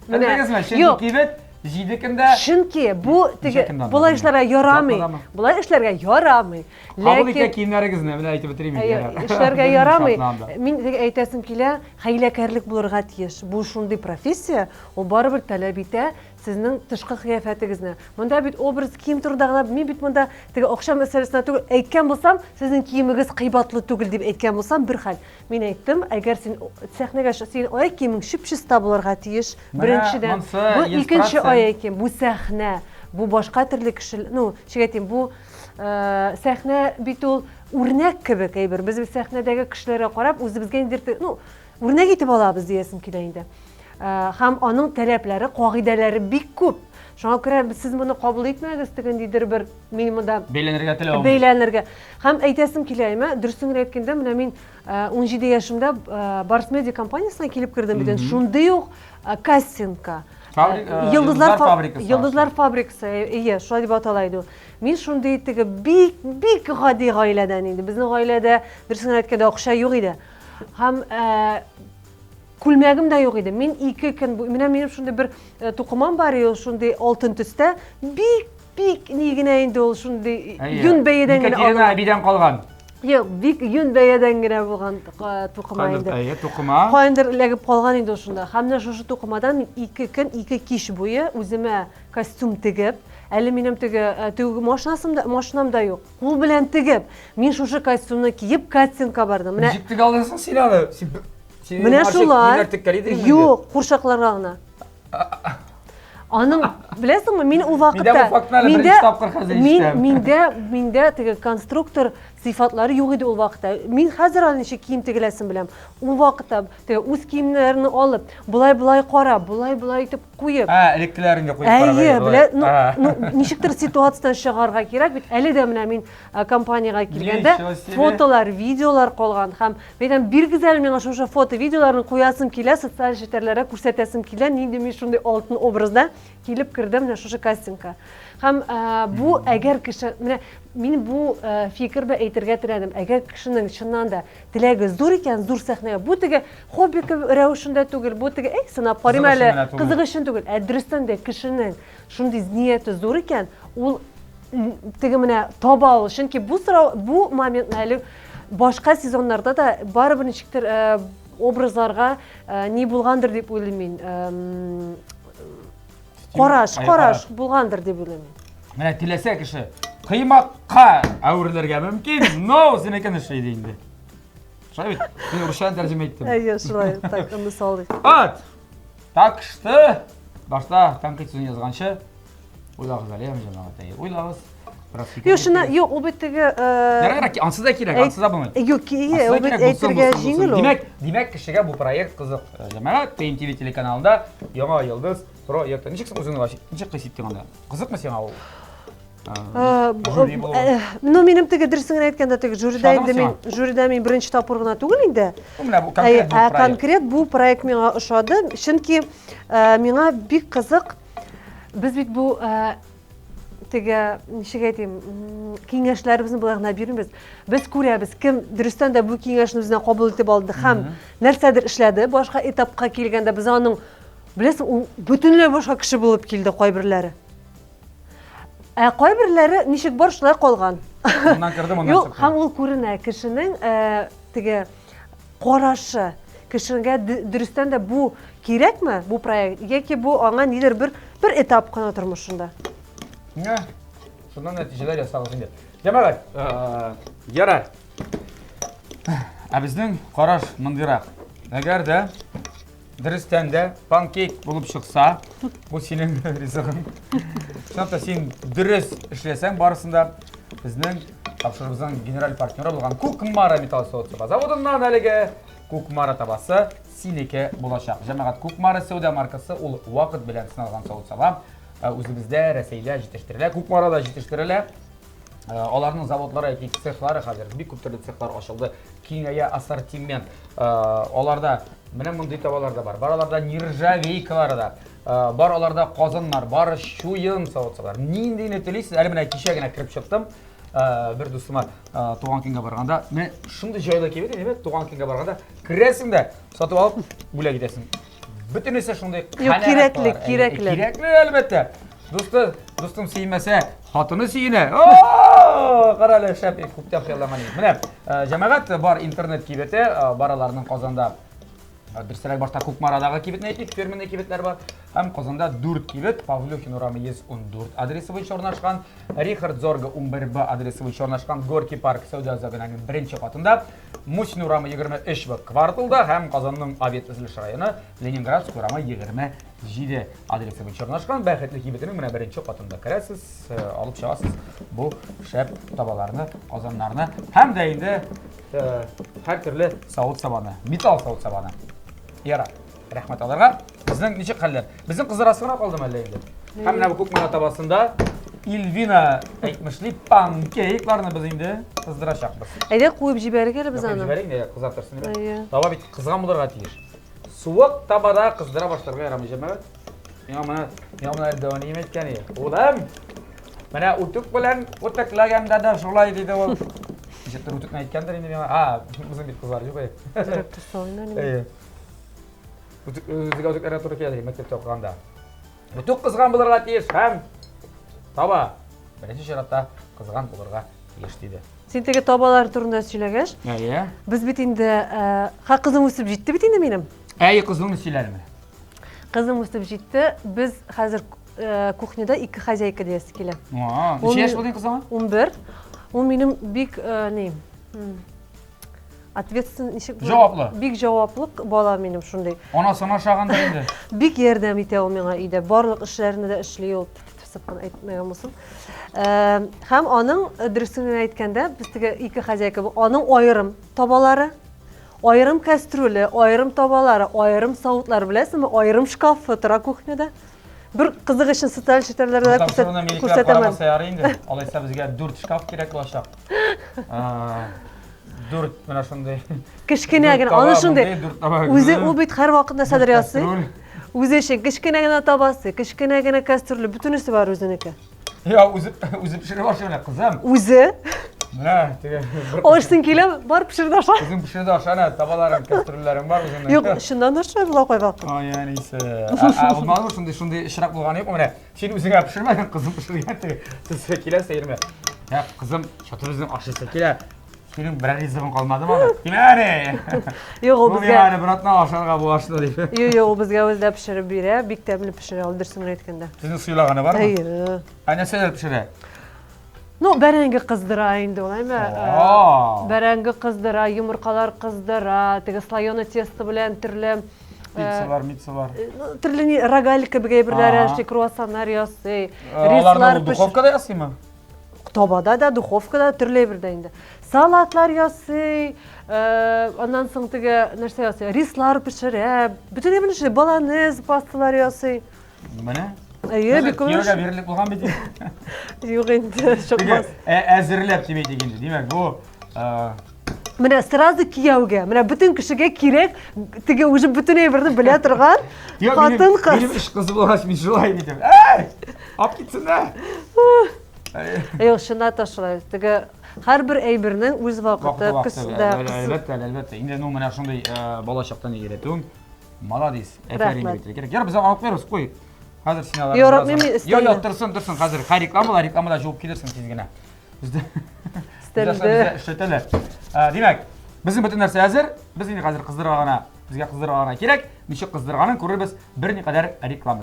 [SPEAKER 1] Менә şimdi kibet җидекендә.
[SPEAKER 2] Чөнки бу теге булай эшләргә ярамый. Булай эшләргә ярамый.
[SPEAKER 1] Кабул итә киемнәрегезне менә әйтеп бетерим
[SPEAKER 2] инде. Эшләргә ярамый. Мин теге әйтәсем килә, хәйләкәрлек булырга тиеш. Бу шундый профессия, ул барыбер таләп итә сезнең тышкы кыяфәтегезне. Монда бит образ кием турында гына, мин бит монда теге акча мәсьәлесенә түгел әйткән булсам, сезнең киемегез кыйбатлы түгел дип әйткән булсам, бер хәл. Мин әйттем, әгәр син сәхнәгә син ай киемең шипчиста булырга тиеш. Беренчедән, бу икенче ай кием, бу сәхнә, бу башка төрле кеше, ну, шигәтим, бу сәхнә бит ул үрнәк кебек әйбер. Без сәхнәдәге кешеләргә карап, үзебезгә индер, ну, үрнәк итеп алабыз диясем килә инде. Һәм аның таләпләре, кагыйдәләре бик күп. Шуңа күрә сез моны кабул итмәгез дигәндидер бер мин монда
[SPEAKER 1] бәйләнергә теләвем.
[SPEAKER 2] Бәйләнергә. Һәм әйтәсем килә, дөресен әйткәндә, менә мин 17 яшымда Барс Медиа компаниясына килеп кирдем бит. Шундый ук кастингка. Йолдызлар фабрикасы, шулай дип аталайды. Мин шундый теге бик гади гаиләдән инде. Безнең гаиләдә дөресен әйткәндә акча юк иде. Һәм күлмәгем дә юк иде. Мин 2 көн, минем шундый бер тукымам бар иде, шундый алтын төстә. Бик ни генә инде ул шундый юн бәядән генә алган.
[SPEAKER 1] Бидән калган.
[SPEAKER 2] Юк, бик юн бәядән генә булган тукыма инде.
[SPEAKER 1] Тукыма.
[SPEAKER 2] Кайындыр эләгеп калган инде шунда. Һәм менә шушы тукымадан 2 көн, 2 кич буе үземә костюм тегеп, әле минем теге машинамда юк. Кул белән тегеп, мин шушы костюмны киеп кастингка бардым. Менә
[SPEAKER 1] Җиктек алдыңсың син аны.
[SPEAKER 2] Менә шулай. Юк, куршакларга гына. Аның беләсеңме, мин ул вакытта миндә теге конструктор сыйфатлары юк иде ул вакытта. Мин хәзер аны ничек кием тегеләсен беләм. Ул вакытта теге үз киемнәрне алып, булай карап, булай итеп куеп.
[SPEAKER 1] Электрәләрен дә куеп карап.
[SPEAKER 2] Ну, ничектер ситуациядан чыгарга кирәк бит. Әле дә менә мин компанияга килгәндә фотолар, видеолар калган һәм мәйдан бир гүзәл миңа шушы фото, видеоларны куясым килә, социаль челтәрләргә күрсәтәсем килә, нинди мин шундый алтын образда килеп кирдем менә шушы кастингка. Һәм бу әгәр кеше, менә мин бу фикердә әйтергә теләдем. Әгәр кешенең чыннан да теләге зур икән, зур сәхнәгә, бу теге хобби рәвешендә түгел, бу теге сынап карыйм әле, кызык өчен түгел. Дөрестән дә кешенең шундый нияте зур икән, ул теге менә таба ул. Чөнки бу моментны әле башка сезоннарда да барыбер ничектер образларга ни булгандыр дип уйлыйм мин. Qorash bo'lgandir deb o'ylayman.
[SPEAKER 1] Mana tilasa kishi qiymoqqa avrilarga mumkin. No, seniki ishlaydi endi. Shayt, men o'shan tarjima etdim.
[SPEAKER 2] Ayyo, shulay, tak, misol.
[SPEAKER 1] At. Takishdi. Boshda tanqid so'zini yozgancha o'ylag'iz ham jamoat. O'ylag'iz.
[SPEAKER 2] Yo'q, shuna, yo'q, u betdagi
[SPEAKER 1] Yaraq, ansida kerak, ansida bo'lmaydi.
[SPEAKER 2] Yo'q, u bet aytirga yengil u.
[SPEAKER 1] Demak, kishiga bu proyekt qiziq. Jamoat TNTV telekanalida Yangi yulduz proyekti. Nechta o'zingni vashi? Necha qilib ketganda? Qiziqmi senga u?
[SPEAKER 2] No, menim tega dirsingni aytganda tega jurida men birinchi topurg'ina tugul endi.
[SPEAKER 1] Mana bu konkret bu proyekt.
[SPEAKER 2] Konkret bu proyekt menga yoqadi. Chunki menga bek qiziq. Biz bit bu tega nishiga aytayim, kengashlarimizni bularga beramiz. Biz ko'ryapmiz, kim Durustanda bu kengashni o'zidan qabul etib oldi, ham narsadir ishladi, boshqa etapga kelganda biz uning bilasiz, u butunlay boshqa kishi bo'lib keldi qo'y birlari. Qo'y birlari nishik bor shular qolgan.
[SPEAKER 1] Undan kirdim, undan
[SPEAKER 2] Yo'q,
[SPEAKER 1] chiqdi.
[SPEAKER 2] ham u ko'rinadi kishining tega qarashi. Kishiga Durustanda bu kerakmi, bu proyekt yoki bu anga nidir bir etap qana turmushunda.
[SPEAKER 1] Ne? Şundan neticeler yasalım şimdi. Cemaat, yarar. Bizning qarash mundiroq. Agarda Durustanda pankek bo'lib chiqsa, bu sening rizqing. Shunday sen durust ishlasang, borasida bizning topshirig'imizning general partneri bo'lgan Ko'kmara metall savdo zavodidan haliga Ko'kmara tabasi seniki bo'lacaq. Jamoat Ko'kmara savdo markasi ul vaqt bilan sinalgan savdo. O'zimizda Rossiyada yetishtiriladi, Ko'kmarada yetishtiriladi. Ularning zavodlari yoki sexlari hozir bir ko'p turli sexlar ochildi. Kengaya assortiment. Ularda mana bunday tovarlar bor. Baralarda nirjaveykalarda, bor ularda qozonlar, bor sho'yin zavodlar. Nendini tilisiz, hali mana kechagina kirib chiqdim. Bir do'stim tug'an kunga borganda, men shunday joyda kelib edim, tug'an kunga borganda kirasingda sotib olib bo'la ketasan. Bütünüse shunday kerakli albatta. Do'stim siymasa, xotini siyini. Qarali shap ko'p topshirlaman. Mana jamoat bor internet kibeti, baralarning Qozonda Dirsarak boshqa Ko'kmaradagi kibetni aytdik, fermerning kibetlar bor. Ham Qozonda 4 kibet, Pavlyuxin Urami 114 adresi bo'yicha o'rnashgan, Richard Zorga 11B adresi bo'yicha o'rnashgan Gorki Park savdo zalining birinchi qavatida, Mushni Urami 23 kvartalda ham Qozonning obyekt izilish rayoni, Leningradsk Urami 27 adresi bo'yicha o'rnashgan Baxtli kibetining mana birinchi qavatida kirasiz, olib chiqasiz bu shab tobalarni, qozonlarni hamda endi har turli savut saboni, metall savut saboni. Yara, rahmat ularga. Bizning necha qillar? Bizning qizlar asqana qoldi malla endi. Hamma bu Ko'kmara tabasida Ilvina aytmishli pankeklarni biz endi qizdirashaqmiz.
[SPEAKER 2] Ayda qo'yib jibarga biz ana.
[SPEAKER 1] Jibaring ne qizartirsin deb. Tava bit qizg'an bularga tegish. Suvoq tabada qizdira boshlarga yaramayapmi? Mana davoni aytgan edi. O'g'lim, mana utuq bilan o'taklaganda da shulay dedi u. Jettir utuqni aytgandir endi men bizning bir qizlar yo'q ey.
[SPEAKER 2] Direktor so'yna.
[SPEAKER 1] O'ziga o'zga to'g'ri keladi maktabda o'qiganda. Utuq qizg'an bularga tegish ham tava birinchi sharoitda qizg'an bularga tegish dedi.
[SPEAKER 2] Sen tega tobalar turida so'ylagash. Biz bit endi qizim o'sib jetdi bit endi menim.
[SPEAKER 1] Qizing so'ylarmi?
[SPEAKER 2] Qizim o'sib jetdi. Biz hozir kuxnyada ikki xozayka deysiz kelar.
[SPEAKER 1] Necha yosh bo'lding qizim?
[SPEAKER 2] 11. U menim bek ne? Ответственный
[SPEAKER 1] javobli.
[SPEAKER 2] Bek javobli bola menim shunday.
[SPEAKER 1] Onasini o'shag'anda endi.
[SPEAKER 2] Bek yordam etadi u menga uyda. Barliq ishlarini da ishlayib, tepsibdan aytmagan bo'lsin. Ham onun durustini aytganda bizga ikki xozayka bu. Onun ayrim tobalari, ayrim kastruli, ayrim tobalari, ayrim savutlar bilasizmi? Ayrim shkaf turadi kuxnyada. Bir qiziq ishni sital shitarlarda
[SPEAKER 1] ko'rsataman. Olaysa bizga 4 shkaf kerak bo'lsa. 4 mana shunday.
[SPEAKER 2] Kichkinagina ana shunday. O'zi u bit har vaqtda sadirasi. O'zi shu kichkinagina tabasi, kichkinagina kastruli butunisi bor o'ziniki.
[SPEAKER 1] Yo, o'zi pishirib olishini qizim.
[SPEAKER 2] O'zi?
[SPEAKER 1] Mana, tega.
[SPEAKER 2] Oshsin kelib, bor pishirib olsam.
[SPEAKER 1] O'zim pishirib olsam, tabalarim, kastrullarim bor o'zimda.
[SPEAKER 2] Yo'q, shundan o'sha bular qo'yib.
[SPEAKER 1] Yani ise. Olmaz shunday ishroq bo'lgani yo'q. Mana, sen o'zingga pishirmagan qizim pishirgan. Siz kelasiz yermi? Ya qizim, shotirizm oshisa kelar. Senin bir rizqin qolmadimi ona? Kimani?
[SPEAKER 2] Yo'q, u
[SPEAKER 1] Bu
[SPEAKER 2] bizga
[SPEAKER 1] yani biratdan aşağıga bu aşıda deyip.
[SPEAKER 2] yo'q, u bizga o'zida pishirib beradi. Bektemni pishira oldirsin aytganda.
[SPEAKER 1] Sizin suylagani var mı?
[SPEAKER 2] Hayır.
[SPEAKER 1] Aynen söyler pişire.
[SPEAKER 2] No, berengi qızdira endi olaymi?
[SPEAKER 1] Aa.
[SPEAKER 2] Berengi qızdira, yumurqalar qızdira, tege slayona testo bilan turli
[SPEAKER 1] Mitsalar.
[SPEAKER 2] turli rogalika birlari,
[SPEAKER 1] Aha.
[SPEAKER 2] işte kruvasanlar yasay,
[SPEAKER 1] Onlarni
[SPEAKER 2] rislar
[SPEAKER 1] duxovkada yasaymi?
[SPEAKER 2] Tobada da, duxovkada turli birda endi. Salatlar yasay, ondan so'ng tege narsa yasay, rislar pishirib, butun emin işte bolognese pastalar yasay.
[SPEAKER 1] Mana?
[SPEAKER 2] Ayo, biko'sh.
[SPEAKER 1] Kiyoga berilib bo'lgan bedi.
[SPEAKER 2] Yo'q endi, sho'qmas.
[SPEAKER 1] Azirlab demaydi ekanchi. Demak, bu
[SPEAKER 2] Mana sразу kuyovga, mana butun kishiga kerak, tege уже butun emirni bila turgan xotin qiz.
[SPEAKER 1] Benim ish qizi bo'lash men shulay dedim. Ey! Olib ketsin-da.
[SPEAKER 2] Yo'q, shunday tashlaydi. Tege har bir aybirning o'z vaqtida qisda.
[SPEAKER 1] Albatta. Endi men mana shunday bola chaqdan egaratdim. Молодец. Aferin kerak. Yar biz olib beramiz, qo'y. Hozir sinalar.
[SPEAKER 2] Yo'q, men istayman.
[SPEAKER 1] Yo'q, tursin. Hozir reklamada javob kelirsin tezgina. Bizda
[SPEAKER 2] Istaldi.
[SPEAKER 1] ishlatadilar. Demak, bizning butun narsa hazır. Biz endi hozir qizdirg'ana, bizga qizdirg'ana kerak. Nechta qizdirg'anini ko'ramiz bir naqadar reklama.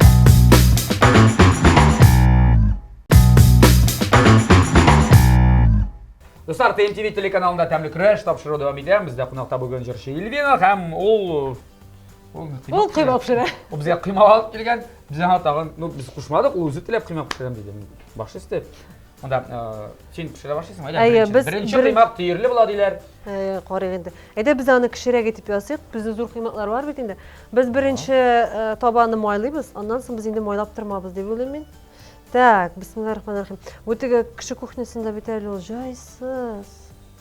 [SPEAKER 1] Do'stlar, TMTV telekanalida Tamli kurash topshiriq davom etamiz. Bizda qo'noqda bo'lgan Jirshi Elvina ham
[SPEAKER 2] U qiymoq pishira.
[SPEAKER 1] U bizga qiymoq olib kelgan. Bizga tag'in, biz qushmadik, u o'zi tilab qiymoq pishiraman dedi. Boshlaysiz. Unda sen pishira boshlaysan. Birinchi qiymoq tayyorli bo'ladilar.
[SPEAKER 2] Qarang endi. Endi biz uni kishiraga etib yo'sak, bizda zo'r qiymoqlar bor bit endi. Biz birinchi tabonni moylaymiz, ondan so'ng biz endi moylab turmaymiz deb o'ylayman. Так, bismillahirrahmanirrahim. Bu tege kishi kuxnyasida bitali olajaysiz.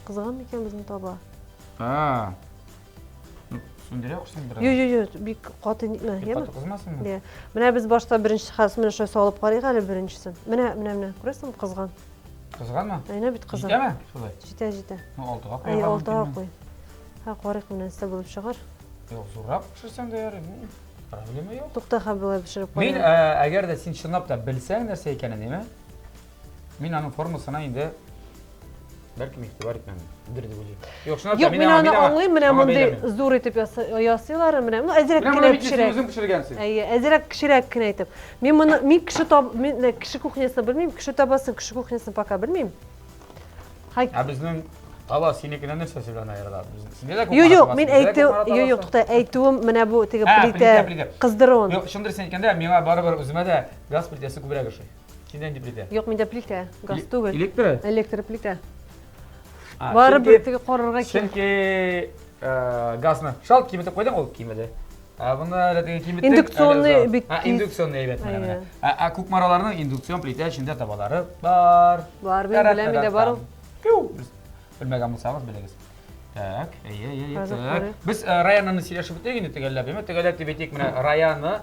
[SPEAKER 2] Qizg'anmi ekan bizning toba?
[SPEAKER 1] Ha. Sundira o'qishsin biraz.
[SPEAKER 2] Yo'q, bir qotin nima?
[SPEAKER 1] Qizmasinmi?
[SPEAKER 2] Mana biz boshda birinchi xas mana shu solib qaraylik hali birinchisi. Mana ko'rasizmi qizg'an?
[SPEAKER 1] Qizg'anmi?
[SPEAKER 2] Aynan bit qizg'an.
[SPEAKER 1] Jitami? Shulay.
[SPEAKER 2] Jita.
[SPEAKER 1] Nu oltiga qo'y.
[SPEAKER 2] Ay, oltiga qo'y. Ha, qarayq bilan sizda bo'lib chiqar.
[SPEAKER 1] Yo'q, zo'rroq pishirsam da yarim. Problema yo'q.
[SPEAKER 2] To'xta, ha, bo'lib pishirib
[SPEAKER 1] Men
[SPEAKER 2] qo'yaman.
[SPEAKER 1] agarda sen chinlab da bilsang narsa ekanini, nima? Men uni formasini endi balki e'tibor etmayman. Dir deb o'ylayman. Yo'q, shunday
[SPEAKER 2] Yo'q, men uni anglayman, mana bunday zo'r etib yasaylar, mana azrakkina pishirib.
[SPEAKER 1] O'zing pishirgansiz.
[SPEAKER 2] Ay, azrak kishirakkina aytib. Men buni men kishi kuxnyasini bilmayman, kishi tobasini, kishi kuxnyasini пока bilmayman.
[SPEAKER 1] Ha, bizning tava senikidan narsasi bilan ayriladi. Sizda
[SPEAKER 2] Yo'q, men aytdim, yo'q, to'xta, aytdim, mana bu tega plita qizdiron.
[SPEAKER 1] Yo'q, shunday sen ekanda, menga baribir o'zimda gaz plitasi ko'proq o'shay. Chindan plita.
[SPEAKER 2] Yo'q, menda plita, gaz tugul. Elektr plita. Baribir tega qorarga
[SPEAKER 1] chunki gazni shalt kiymada qo'yding, ol kiymada. Bunda kiymada induksionniy evet mana. Ko'k maralarning induksion plita ichida tabalari bor.
[SPEAKER 2] Bor, men bilamida bor.
[SPEAKER 1] Bilmagan bo'lsangiz bilasiz. Tak, tak. Biz Rayanni silashib o'tdik endi tegallab deb aytdik. Mana Rayanni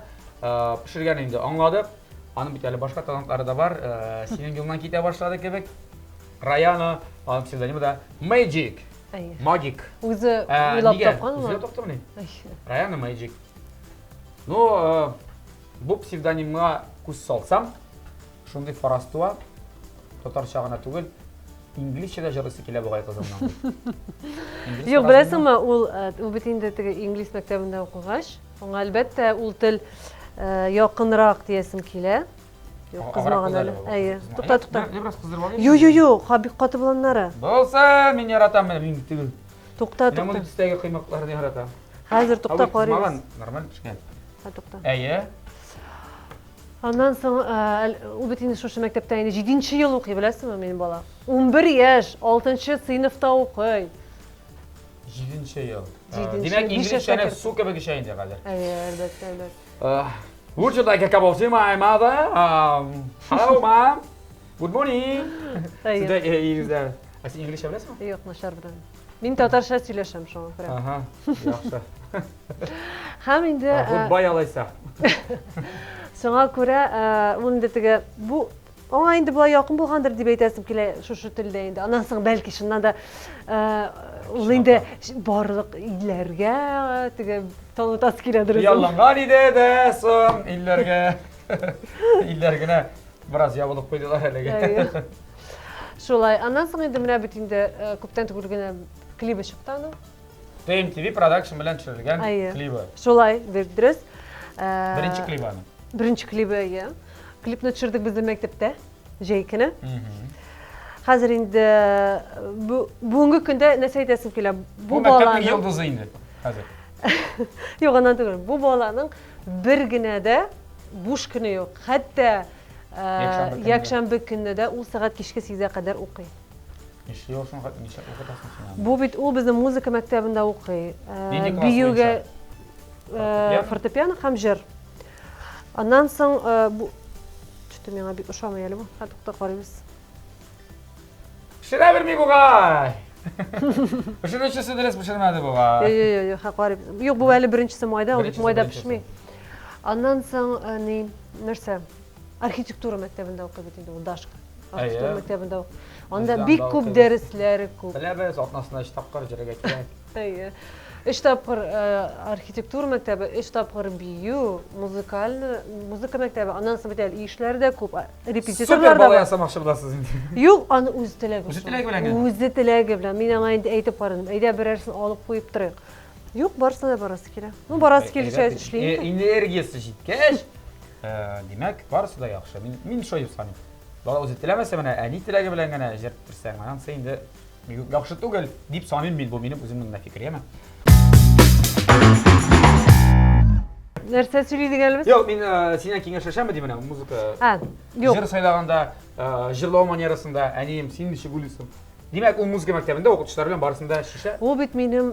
[SPEAKER 1] pishirganingni angladik. Onun bir tane boshqa talantlari da bor. Sening yo'ldan keta boshladi demak. Rayanni onun pseudonimi da Magic. Magic.
[SPEAKER 2] O'zi o'ylab topganmi?
[SPEAKER 1] O'ylab topdimmi? Rayanni Magic. Ну, bu pseudonimga ko'z solsam, shunday farastuva tatarchagina tugul, inglizchada jurisi kelib o'g'ay qizimdan.
[SPEAKER 2] Yo'q, bilasizmi, u bitinde ingliz maktabida o'qigach, unga albatta u til yaqinroq deyasim kelar. Yo'q, qizmag'anlar. Ayy, to'xta.
[SPEAKER 1] Biraz qizdirib oling.
[SPEAKER 2] Yo'q, habib qoti bilanlari.
[SPEAKER 1] Bo'lsa, men yarataman, men tugul.
[SPEAKER 2] To'xta.
[SPEAKER 1] Men istagi qiymoqlarni yarataman.
[SPEAKER 2] Hozir to'xta qaraymiz.
[SPEAKER 1] Normal pishgan.
[SPEAKER 2] Ha, to'xta.
[SPEAKER 1] Ayy.
[SPEAKER 2] Ondan so'ng u bitinde shu maktabda endi 7-yil o'qiy, bilasizmi, mening bolam? 11 yosh, 6-sinfda o'qiy.
[SPEAKER 1] 7-yil. Demak, inglizchani suv kabi ishlaydi hozir.
[SPEAKER 2] Ayy, albatta.
[SPEAKER 1] Would you like a cup of tea, my mother? Hello, mom. Good morning. Today is there. Siz ingliz bilasizmi?
[SPEAKER 2] Yo'q, nashar bilaman. Men tatarcha сөйләшәм шуңа күрә.
[SPEAKER 1] Aha, yaxshi.
[SPEAKER 2] Ham инде
[SPEAKER 1] Goodbye alaysa.
[SPEAKER 2] Шуңа күрә unda теге бу аңа инде була якын булгандыр дип әйтәсем килә шушы телдә инде. Аннан соң бәлки шуннан да ул инде барлык илләргә теге танытасы киләдер.
[SPEAKER 1] Ялланган иде дә соң илләргә. Илләргә biraz ябылып куйдылар әлегә.
[SPEAKER 2] Şolay, andan soň indi menä bütünde köpden tugulgana klibi çykdy aňy.
[SPEAKER 1] TMTV Production bilen çyrylan klibi.
[SPEAKER 2] Şolay berdiris.
[SPEAKER 1] Birinci klibi aňy.
[SPEAKER 2] Birinci klibi ýa. Klipni çyrdyk bizim mekdepde. Jeýkini. Hazır indi bugunky günde näse aýtasyň kile?
[SPEAKER 1] Bu mekdepniň ýyldyzy indi. Hazır.
[SPEAKER 2] Yok andan tugul. Bu balanyň birgine de buş günü yok. Hatta yakşamby günde de ul saat kişke 8'e kadar okuy.
[SPEAKER 1] Işli olsun, nişe okutasın sen.
[SPEAKER 2] Bu bit ul bizim muzika mektabında okuy.
[SPEAKER 1] Neydi klasy
[SPEAKER 2] Biyuga fortepiano ham jir. Ondan soň bu çütü meňe bir uşamaýaly bu. Hadi toqta garaýbys.
[SPEAKER 1] Pişire bermey bugay. Pişirişisi dres pişirmedi bugay.
[SPEAKER 2] Yok, haq garaýbys. Yok, bu äli birincisi moýda, ol moýda pişmey. Ondan soň nerse? Arhitektura mektabında okuy bitdi bu daşka. Arhitektura mektabında okuy. Onda bir kup dersleri kup.
[SPEAKER 1] Bilebez, atnasında iş tapqar jere geçmek.
[SPEAKER 2] Ayy. İş tapqar arhitektura mektabi, iş tapqar biyu, muzika mektabi, ondan soň bitel işler de kup, repetitorlar da
[SPEAKER 1] Super bala
[SPEAKER 2] var.
[SPEAKER 1] yasamakçı bulasız indi.
[SPEAKER 2] Yok, onu öz tilegi.
[SPEAKER 1] Özü tilegi bilen gene.
[SPEAKER 2] Özü tilegi bilen. Men aňa indi aýtyp barym. Eýde birersin alıp goýup duryk. Yok, barsa da barasy kile. Nu barasy kelişe işleýin.
[SPEAKER 1] Energiýasi jitkeş. Demek barsa da ýaxşy. Min şo ýyp sanyp. Bala özü tilemese mene äni tilegi bilen gene jertirseň, ansa indi ýaxşy tugel diýip sanyp men bu menim özümniň fikirimi.
[SPEAKER 2] Nerse söyleydigenimiz?
[SPEAKER 1] Yok, men senden kеңешешем diýmene muzika.
[SPEAKER 2] Ha, yok.
[SPEAKER 1] Jir saýlaganda, jyrlaw manierasynda änim sen nişe gülüsün. Demek o muzika mektabında okutuşlar bilen barısında şişe.
[SPEAKER 2] O bit menim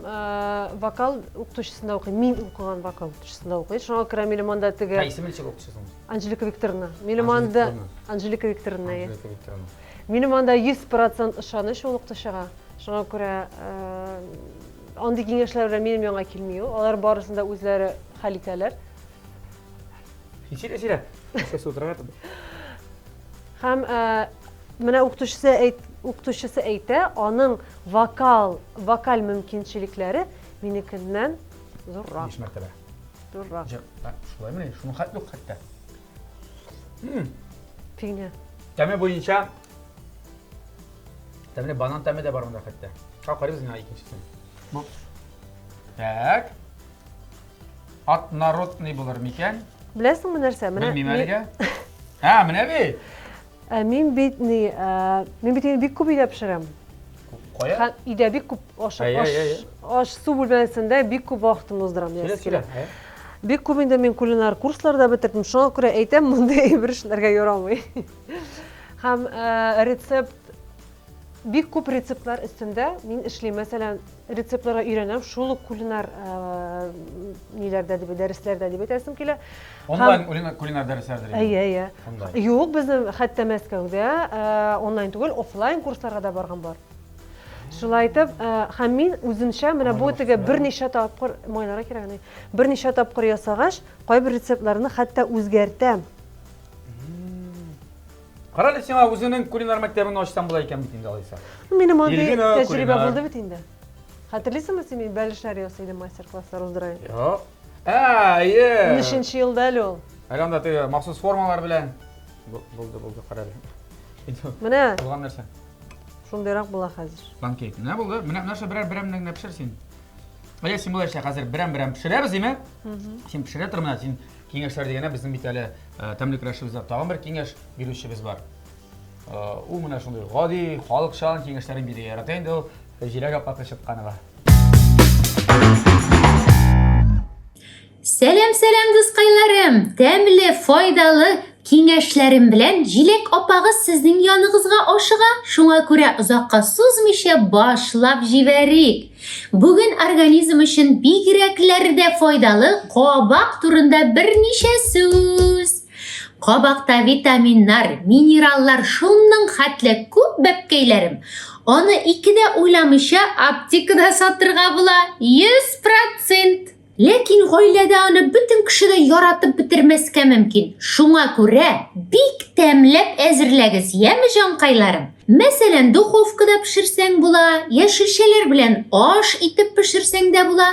[SPEAKER 2] vokal okutuşysynda okuy. Men okugan vokal okutuşysynda okuy. Şoňa görä menim anda tege.
[SPEAKER 1] Ismi nişe okutuşysyň?
[SPEAKER 2] Angelika Viktorovna. Menim anda Angelika Viktorovna. Menim anda 100% ışanyş ol okutuşaga. Şoňa görä andi kеңешler bilen menim ýoňa kilmeýär. Olar barysynda özleri hal eteler.
[SPEAKER 1] Hiçire. Şeýle oturýar.
[SPEAKER 2] Hem mene okutuşçusu eýte, onun vokal mümkinçilikleri menikinden zorrak.
[SPEAKER 1] Hiç mertebe.
[SPEAKER 2] Zorrak.
[SPEAKER 1] Şulay mı ne? Şunu hat yok hatta.
[SPEAKER 2] Figna.
[SPEAKER 1] Teme boyunca temine banan teme de barmanda hatta. Çok qarybız ne ikincisi. Bu. Tak. At narodny bolar miken?
[SPEAKER 2] Bilesin mi nerse?
[SPEAKER 1] Bilmeyim Ha, mene bi?
[SPEAKER 2] Men bitini bir kup ide pişirem.
[SPEAKER 1] Koya?
[SPEAKER 2] İde bir kup aş su bulbensinde bir kup vaxtını uzduram. Bir kup inde men kulinar kurslarda bitirdim. Şoňa görä eýtem, munday bir işlerge yoramay. Hem resept bir kup reseptler üstünde men işleyim. Mesela reseptlere öğrenem. Şolu kulinar nelerde diye derslerde diye etäsim kile.
[SPEAKER 1] Online kulinar derslerdir.
[SPEAKER 2] Ayy. Yok, bizim hatta Moskowda online tugul, offline kurslara da bargan bar. Şulay aýtyp, hem men özümçe mena bu tege bir neçe tapqır moýlara kerakny. Bir neçe tapqır ýasagaş, goýby reseptlerini hatta özgertem.
[SPEAKER 1] Qarala sen özüniň kulinar mektebiňi açsan bula eken bitinde alysa.
[SPEAKER 2] Menim anda tejribe boldy bitinde. Hatırlysynmy sen men belişler ýasaýdym master klasslar uzduraýyn?
[SPEAKER 1] Ýok. Ýe.
[SPEAKER 2] Neşinçi ýylda äli ol.
[SPEAKER 1] Älanda tege mahsus formalar bilen boldy qarala.
[SPEAKER 2] Mene
[SPEAKER 1] Bolgan nerse?
[SPEAKER 2] şundaýrak bula hazır.
[SPEAKER 1] Pankek. Ne boldy? Mene näşe birer ne pişirsin? Aýa sen bula hazır birer pişirebiz imi? Sen pişire turmana sen kеңешler degene bizim bir tane temlik raşybızda tagın bir kеңеш berýüşimiz bar. U mena şunday gady, halykçan kеңешlerin biri ýarataýyn da jirega patlaşyp kanyba.
[SPEAKER 3] Selam dostlarım. Temli, faydalı kеңешlerim bilen Jilek opağız sizin yanınızga oşuğa. Şuna göre uzakka suzmuşa başlap jiberik. Bugün organizm için bigreklerde faydalı qabak turunda bir nişe söz. Qabakta vitaminler, minerallar şundan hatle köp bepkeylerim. Onu ikide uylamışa aptikada satırga bula 100%. Lekin goýlada onu bütün kişide yaratıp bitirmeske mümkin. Şuna göre bik temlep ezirlegiz yemi jonkaylarım. Meselen duhovkada pişirsen bula, ya şişeler bilen aş itip pişirsen de bula.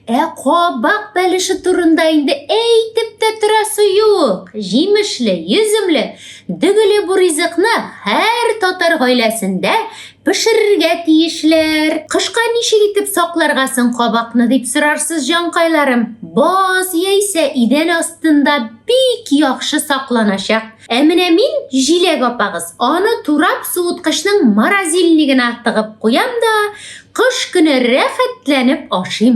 [SPEAKER 3] Qabaq balishi turunda endi aytib de turasi yo'q. Jimishli, yuzimli, digili bu rizqni har totar oilasida pishirga tiyishlar. Qishqa nishig etib saqlargasin qabaqni deb so'rarsiz jonqaylarim. Boz yeysa idan ostinda bek yaxshi saqlanashaq. Amina men jilek opag'iz. Onu turab suvutqishning marazilligini tig'ib qo'yamda, qish kuni rahatlanib oshim.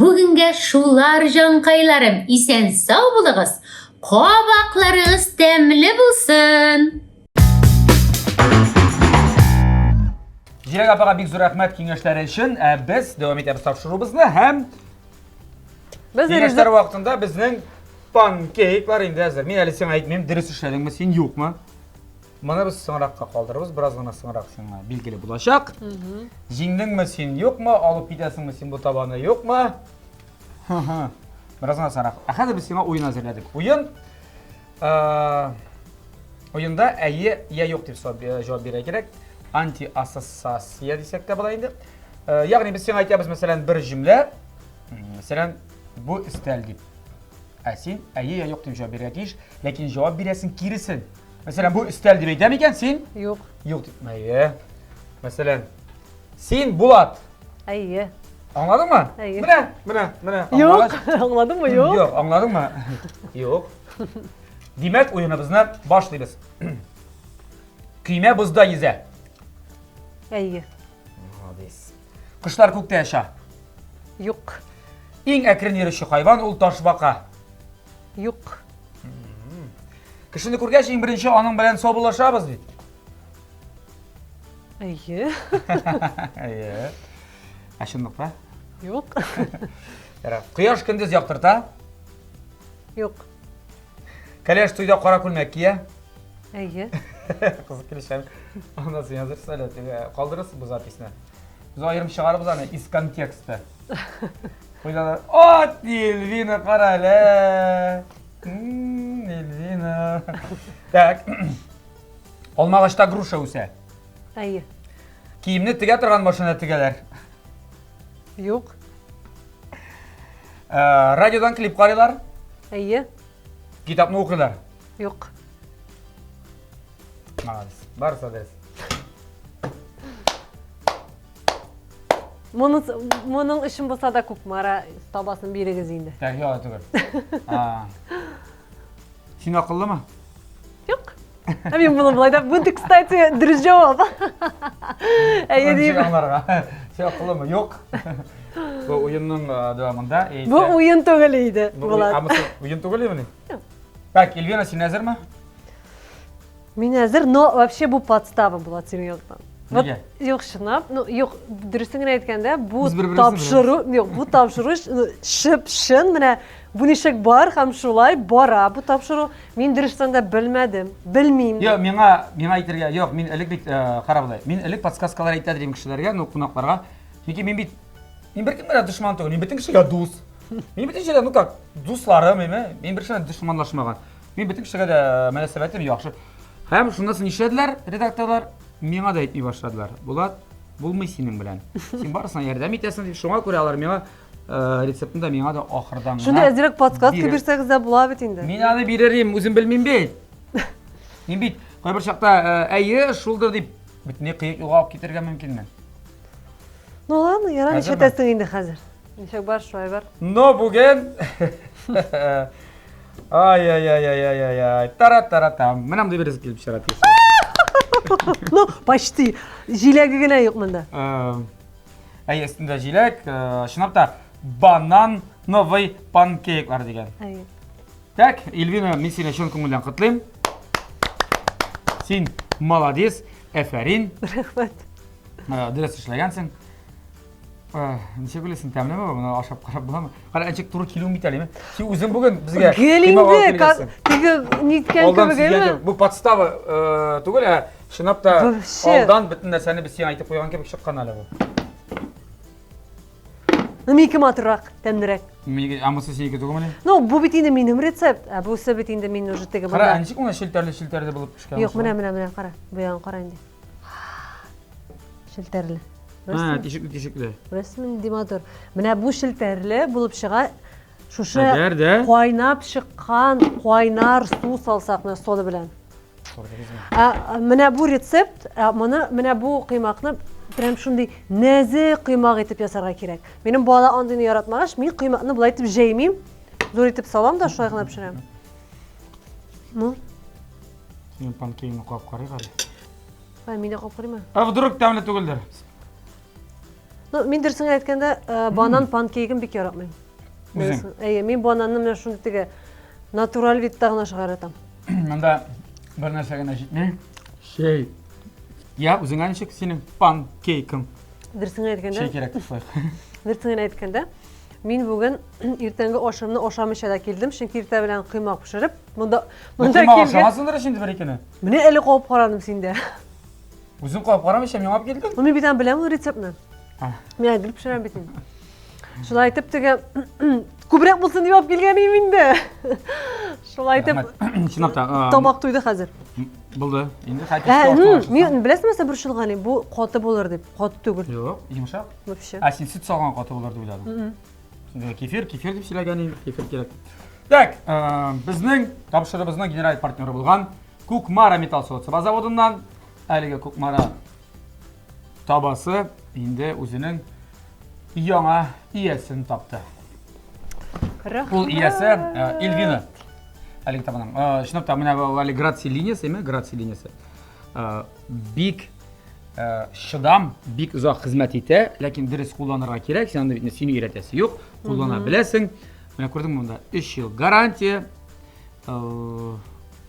[SPEAKER 3] Bugunga shular jonqaylarim, esen sog' bo'ling'iz. Qabaqlaringiz ta'mli bo'lsin.
[SPEAKER 1] Jilek apaga bek zo'r rahmat kengashlari uchun. Biz davom etamiz topshiruvimizni ham
[SPEAKER 2] Biz
[SPEAKER 1] kengashlar vaqtida bizning pankeklar endi hazır. Men hali sen aytmayman, diriz ishladingmi, sen yo'qmi? Mana biz so'ngroqqa qoldiramiz, birozgina so'ngroq senga belgili bo'lashaq. Jingdingmi sen yo'qmi, olib ketasingmi sen bu tabonni yo'qmi? Birozgina so'ngroq. Hozir biz senga o'yin hazırladik. O'yinda ayi ya yo'q deb javob berish kerak. Anti-assotsiatsiya desak de bo'laydi. Ya'ni biz senga aytamiz, masalan, bir jumla, masalan, bu istaldi. Sen ayi ya yo'q deb javob beradish, lekin javob berasin kirisin. Masalan, bu istaldi deb aytam ekan, sen
[SPEAKER 2] yo'q.
[SPEAKER 1] Yo'q deb. Mayli. Masalan, sen Bulat.
[SPEAKER 2] Ayyi.
[SPEAKER 1] Anladingmi?
[SPEAKER 2] Ayyi.
[SPEAKER 1] Mana.
[SPEAKER 2] Yo'q. Anladingmi? Yo'q.
[SPEAKER 1] Yo'q, anladingmi? Yo'q. Demak, o'yinimizni boshlaymiz. Kiyma buzda yiza.
[SPEAKER 2] Ayyi.
[SPEAKER 1] Hades. Qushlar ko'kda yasha.
[SPEAKER 2] Yo'q.
[SPEAKER 1] Eng akrin yurishi hayvon ul toshbaqa.
[SPEAKER 2] Yo'q.
[SPEAKER 1] Kishini ko'rgach eng birinchi oning bilan so'bulashamiz deydi.
[SPEAKER 2] Ayyi.
[SPEAKER 1] Ayyi. Ashundoqda?
[SPEAKER 2] Yo'q.
[SPEAKER 1] Quyosh kunduz yoqtirta.
[SPEAKER 2] Yo'q.
[SPEAKER 1] Kalash to'yda qora ko'lmak kiya.
[SPEAKER 2] Ayyi.
[SPEAKER 1] Qiziq kelishadi. Ondan so'ng hozir salatiga qoldirasiz bu zapisni. Biz ayrim chiqarib bizani iz kontekstda. Qo'ydalar. Ot Elvina qarala. Elvina. Tak. Olmag'achda grusha o'sa.
[SPEAKER 2] Ayyi.
[SPEAKER 1] Kiyimni tiga turgan mashina tigalar.
[SPEAKER 2] Yo'q.
[SPEAKER 1] Radiodan klip qaraylar.
[SPEAKER 2] Ayyi.
[SPEAKER 1] Kitobni o'qiylar.
[SPEAKER 2] Yo'q.
[SPEAKER 1] Barsa deriz.
[SPEAKER 2] Bunun işim bo'lsa da ko'kmara tabasini berigiz endi.
[SPEAKER 1] Yo'q, tugul. Sen aqllimi?
[SPEAKER 2] Yo'q. Men buni bilayda, bunday kстати, diriz javob. Ayyi deyim.
[SPEAKER 1] Sen aqllimi? Yo'q. Bu o'yinning davomida
[SPEAKER 2] Bu o'yin tugul edi.
[SPEAKER 1] Ama o'yin tugulmi? Так, Elvina, sen hazırmı?
[SPEAKER 2] Men hazır, no, вообще bu podstava bo'ladi seriyozdan.
[SPEAKER 1] Nega?
[SPEAKER 2] Yo'q, shinab, yo'q, durustini aytganda, bu
[SPEAKER 1] Biz bir-birimizni
[SPEAKER 2] bu topshirish ship-shin, mana bu nishak bor, ham shulay bora. Bu topshiruv men durustdan da bilmadim, bilmayman.
[SPEAKER 1] Yo'q, menga aytirga, yo'q, men ilik qarab olay. Men ilik podskaskalar aytadi deyim kishilarga, qo'noqlarga. Chunki men bir kim bilan dushman tug'il, men bitin kishiga do'st. Men bitin kishilar, ну как, do'stlarim, men bir kishilar dushmanlashmagan. Men bitin kishiga da munosabatim yaxshi. Ham shundan so'ng ishladilar, redaktorlar menga da aytmay boshladilar. Bulat, bo'lmay sening bilan. Sen borsan yordam etasan deb shunga ko'ra ular menga retseptni da menga da oxirdan.
[SPEAKER 2] Shunda azroq podkastga bersangiz da bo'ladi endi.
[SPEAKER 1] Men hali berarim, o'zim bilmayman. Men bit, qo'y bir chaqda ayyi shuldir deb bitni qiyiq yo'qolib ketirgan mumkinman.
[SPEAKER 2] No, ладно, yana nishatasin endi hozir. Nishak bor, shulay bor.
[SPEAKER 1] No, bugun ay. Tara-tara-tam. Mana bunday birisi kelib chiqaradi.
[SPEAKER 2] No, почти. Jilagigina yo'q menda.
[SPEAKER 1] Ay, ustida jilak, shunaqta banan новый pankeklar degan.
[SPEAKER 2] Ayyi.
[SPEAKER 1] Tak, Elvina, men seni shun ko'ngildan qutlayman. Sen молодец, afarin.
[SPEAKER 2] Rahmat.
[SPEAKER 1] Durs ishlagansan. Necha bo'lasan, ta'minlama buni oshab qarab bo'ladimi? Qara, ancha turib kilometrlimi? Sen o'zing bugun bizga
[SPEAKER 2] Kelingdi, tegi nitgan ko'rganmi?
[SPEAKER 1] Bu podstava tugul, shunaqta oldan butun narsani biz sen aytib qo'ygan kabi chiqqan hali bu.
[SPEAKER 2] Nimiki matroq, tamdirak.
[SPEAKER 1] Ammo senga tugumani?
[SPEAKER 2] No, bu bitinde mening retsept. Bu bitinde men уже tegi
[SPEAKER 1] qara, ancha uni shiltarli bo'lib pishgan.
[SPEAKER 2] Yo'q, mana qara. Bu yon qara endi. Shiltarli.
[SPEAKER 1] Ha, tişikli.
[SPEAKER 2] Resmen dimadır. Mine bu şilterli bulup çığa şuşa
[SPEAKER 1] Nerede?
[SPEAKER 2] koynap çıkan koynar su salsak ne soda bilen. Mine bu resept, mine bu kıymakını Prem şundi nezi kıymak etip yasarga kirek. Benim bu ala andını yaratmağış, min kıymakını bulay etip jeymiyim. Zor etip salam da şuraya kadar pişirem. Mu?
[SPEAKER 1] Senin pankeğini koyup karı karı.
[SPEAKER 2] Ay, mine kapırayım mı?
[SPEAKER 1] Abi duruk temle tügüldür.
[SPEAKER 2] Min dersin etkende banan pankeykim bik yaratmayım.
[SPEAKER 1] Güzel.
[SPEAKER 2] Ey, min bananını men şundi tege natural vittağına çıkartam.
[SPEAKER 1] Ben de bir nesegine jitmeyim. Ya uzun aynı senin pankekin.
[SPEAKER 2] Dersin etkende.
[SPEAKER 1] Şey gerek var.
[SPEAKER 2] Dersin etkende. Min bugün irtengi oşamını oşamışa keldim. Çünkü irte bilen kıymak pişirip bunda
[SPEAKER 1] Kıyma
[SPEAKER 2] kelgen.
[SPEAKER 1] aşamasındır şimdi bir ikini.
[SPEAKER 2] Mine eli koyup karanım sinde.
[SPEAKER 1] Uzun koyup karamışım yapıp geldin.
[SPEAKER 2] Bunu bir tane bilen reseptini.
[SPEAKER 1] Ha.
[SPEAKER 2] Men edilip pişiren bitin. Şulay etip tege kubrek bulsun diye yapıp gelgeniyim indi. Şulay etip
[SPEAKER 1] Şimdi
[SPEAKER 2] tabak tuydu hazır.
[SPEAKER 1] buldu. Şimdi kaçış
[SPEAKER 2] Men bilesiniz mesela bir şılgani bu katı bulur dep. Katı tügül.
[SPEAKER 1] Yok, yumuşak.
[SPEAKER 2] Bu pişir.
[SPEAKER 1] Asin süt salgan katı olurdu biladım. Şimdi kefir deb söylagani kefir kerak. Tak, bizning topshirig'imizning general partneri bo'lgan Kukmara Metal So'tsa zavodidan haligi Kukmara tabasi endi o'zining yangi iyasini topdi. Bu iyasi Elvina. Haligi tomondan. Shunday mana bu Gratsiya liniyasimi? Gratsiya liniyasi. Big shidam, big uzoq xizmat etadi, lekin durust qo'llanishga kerak. Senda bitni seni yaratasi yo'q. Qo'llana bilasan. Mana ko'rdingmi bunda 3 yil garantiya.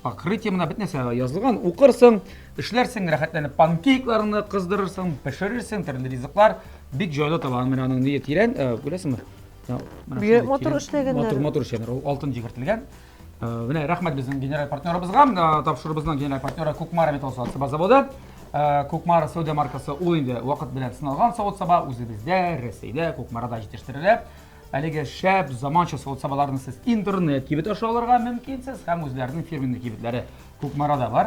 [SPEAKER 1] Покрытие mana bitni yozilgan. O'qirsan, ishlarsan, rohatlanib pankeklarini qizdirirsan, pishirirsan, turli rizqlar big joyda to'g'an. Mana uni niyat tiran, bilasizmi?
[SPEAKER 2] Bir motor ishlaganlar.
[SPEAKER 1] Motor ishlaganlar. Oltin jigartilgan. Mana rahmat bizning general partnerimizga, topshirig'imizning general partneri Kukmara Metal So'tsa zavodi. Kukmara Saudiya markasi u endi vaqt bilan sinalgan soat saba o'zimizda, Rossiyada Kukmarada yetishtiriladi. Haligi shab zamoncha soat sabalarni siz internet kibit oshlarga mumkinsiz, ham o'zlarining firmaning kibitlari Kukmarada bor.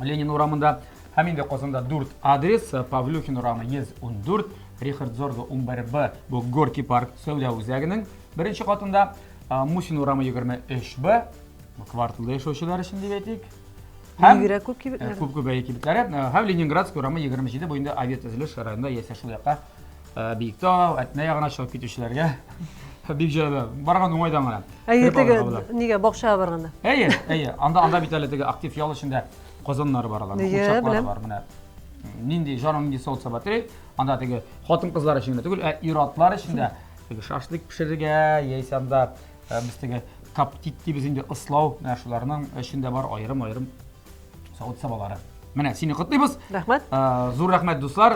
[SPEAKER 1] Lenin uramında haminde Qozonda 4 adres, Pavlyukin urami 114, Richard Zorga 11B, bu Gorki Park Saudiya o'zagining birinchi qatında, Musin urami 23B, bu kvartalda yashovchilar uchun deb aytdik.
[SPEAKER 2] Yugura ko'p kibitlar.
[SPEAKER 1] Ko'p ekiblari. Ham Leningradskiy urami 27 bo'yinda aviatizilish rayonida yashash shu yoqqa Beytov, Atnayag'ana chiqib ketuvchilarga bek joyda borgan o'ng'aydan mana.
[SPEAKER 2] Ayertega nega boqshaga borganda?
[SPEAKER 1] Anda bittalarga aktiv yo'l ichida qozonlar bor ular. Uchoqlar bor mana. Nindi joningi soat sabatri, anda tegi xotin qizlar ichida tugul, irotlar ichida tegi shashlik pishirga, yeysanda biz tegi kaptit bizning islov narsalarning ichida bor ayrim soat sabalari. Mana seni qutlaymiz.
[SPEAKER 2] Rahmat.
[SPEAKER 1] Zo'r rahmat do'stlar.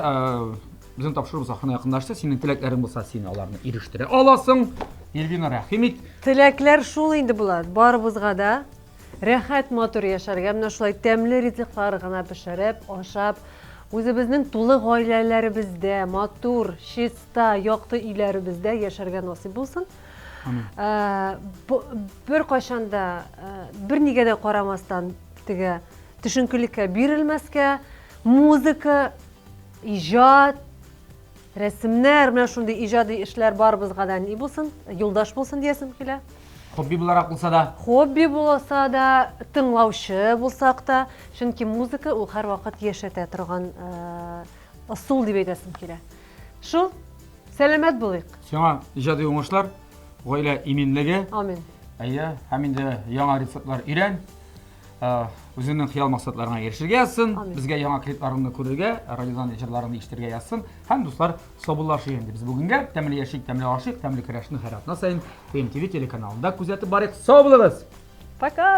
[SPEAKER 1] Bizim topshirig'imiz yaqin yaqinlashdi. Sening tilaklaring bo'lsa, sen ularni erishtira olasan. Elvina Rahimit.
[SPEAKER 2] Tilaklar shul endi bular. Boribizga da rahat motor yasharga, mana shulay tamli rizqlarni pishirib, oshab, o'zimizning to'liq oilalarimizda, motor, shista, yoqti uylarimizda yasharga nasib bo'lsin. Bir qachonda bir negaga qaramasdan tega tushunkilikka berilmasga, muzika, ijod, rasmlar, mana shunday ijodiy ishlar bor bizgadan ne bo'lsin, yo'ldosh bo'lsin deyasim kela.
[SPEAKER 1] Hobbi bo'laroq bo'lsa-da,
[SPEAKER 2] Hobbi bo'lsa-da, tinglovchi bo'lsaq-da, chunki muzika u har vaqt yashata turgan usul deb aytasim kela. Shu salomat bo'ling.
[SPEAKER 1] Sana ijodiy o'ng'ishlar, oila iminligi.
[SPEAKER 2] Amin.
[SPEAKER 1] Ayya, hamda yangi retseptlar o'rgan. O'zining xiyol maqsadlariga erishirga yazsin. Bizga yangi kliplarimni ko'rishga, radiodan ijralarimni eshittirga yazsin. Ham do'stlar, hisoblashing endi biz bugunga tamli yashik, tamli oshiq, tamli kurashni hayratna sayin TMTV telekanalida kuzatib boring. Sog' bo'lasiz.
[SPEAKER 2] Пока.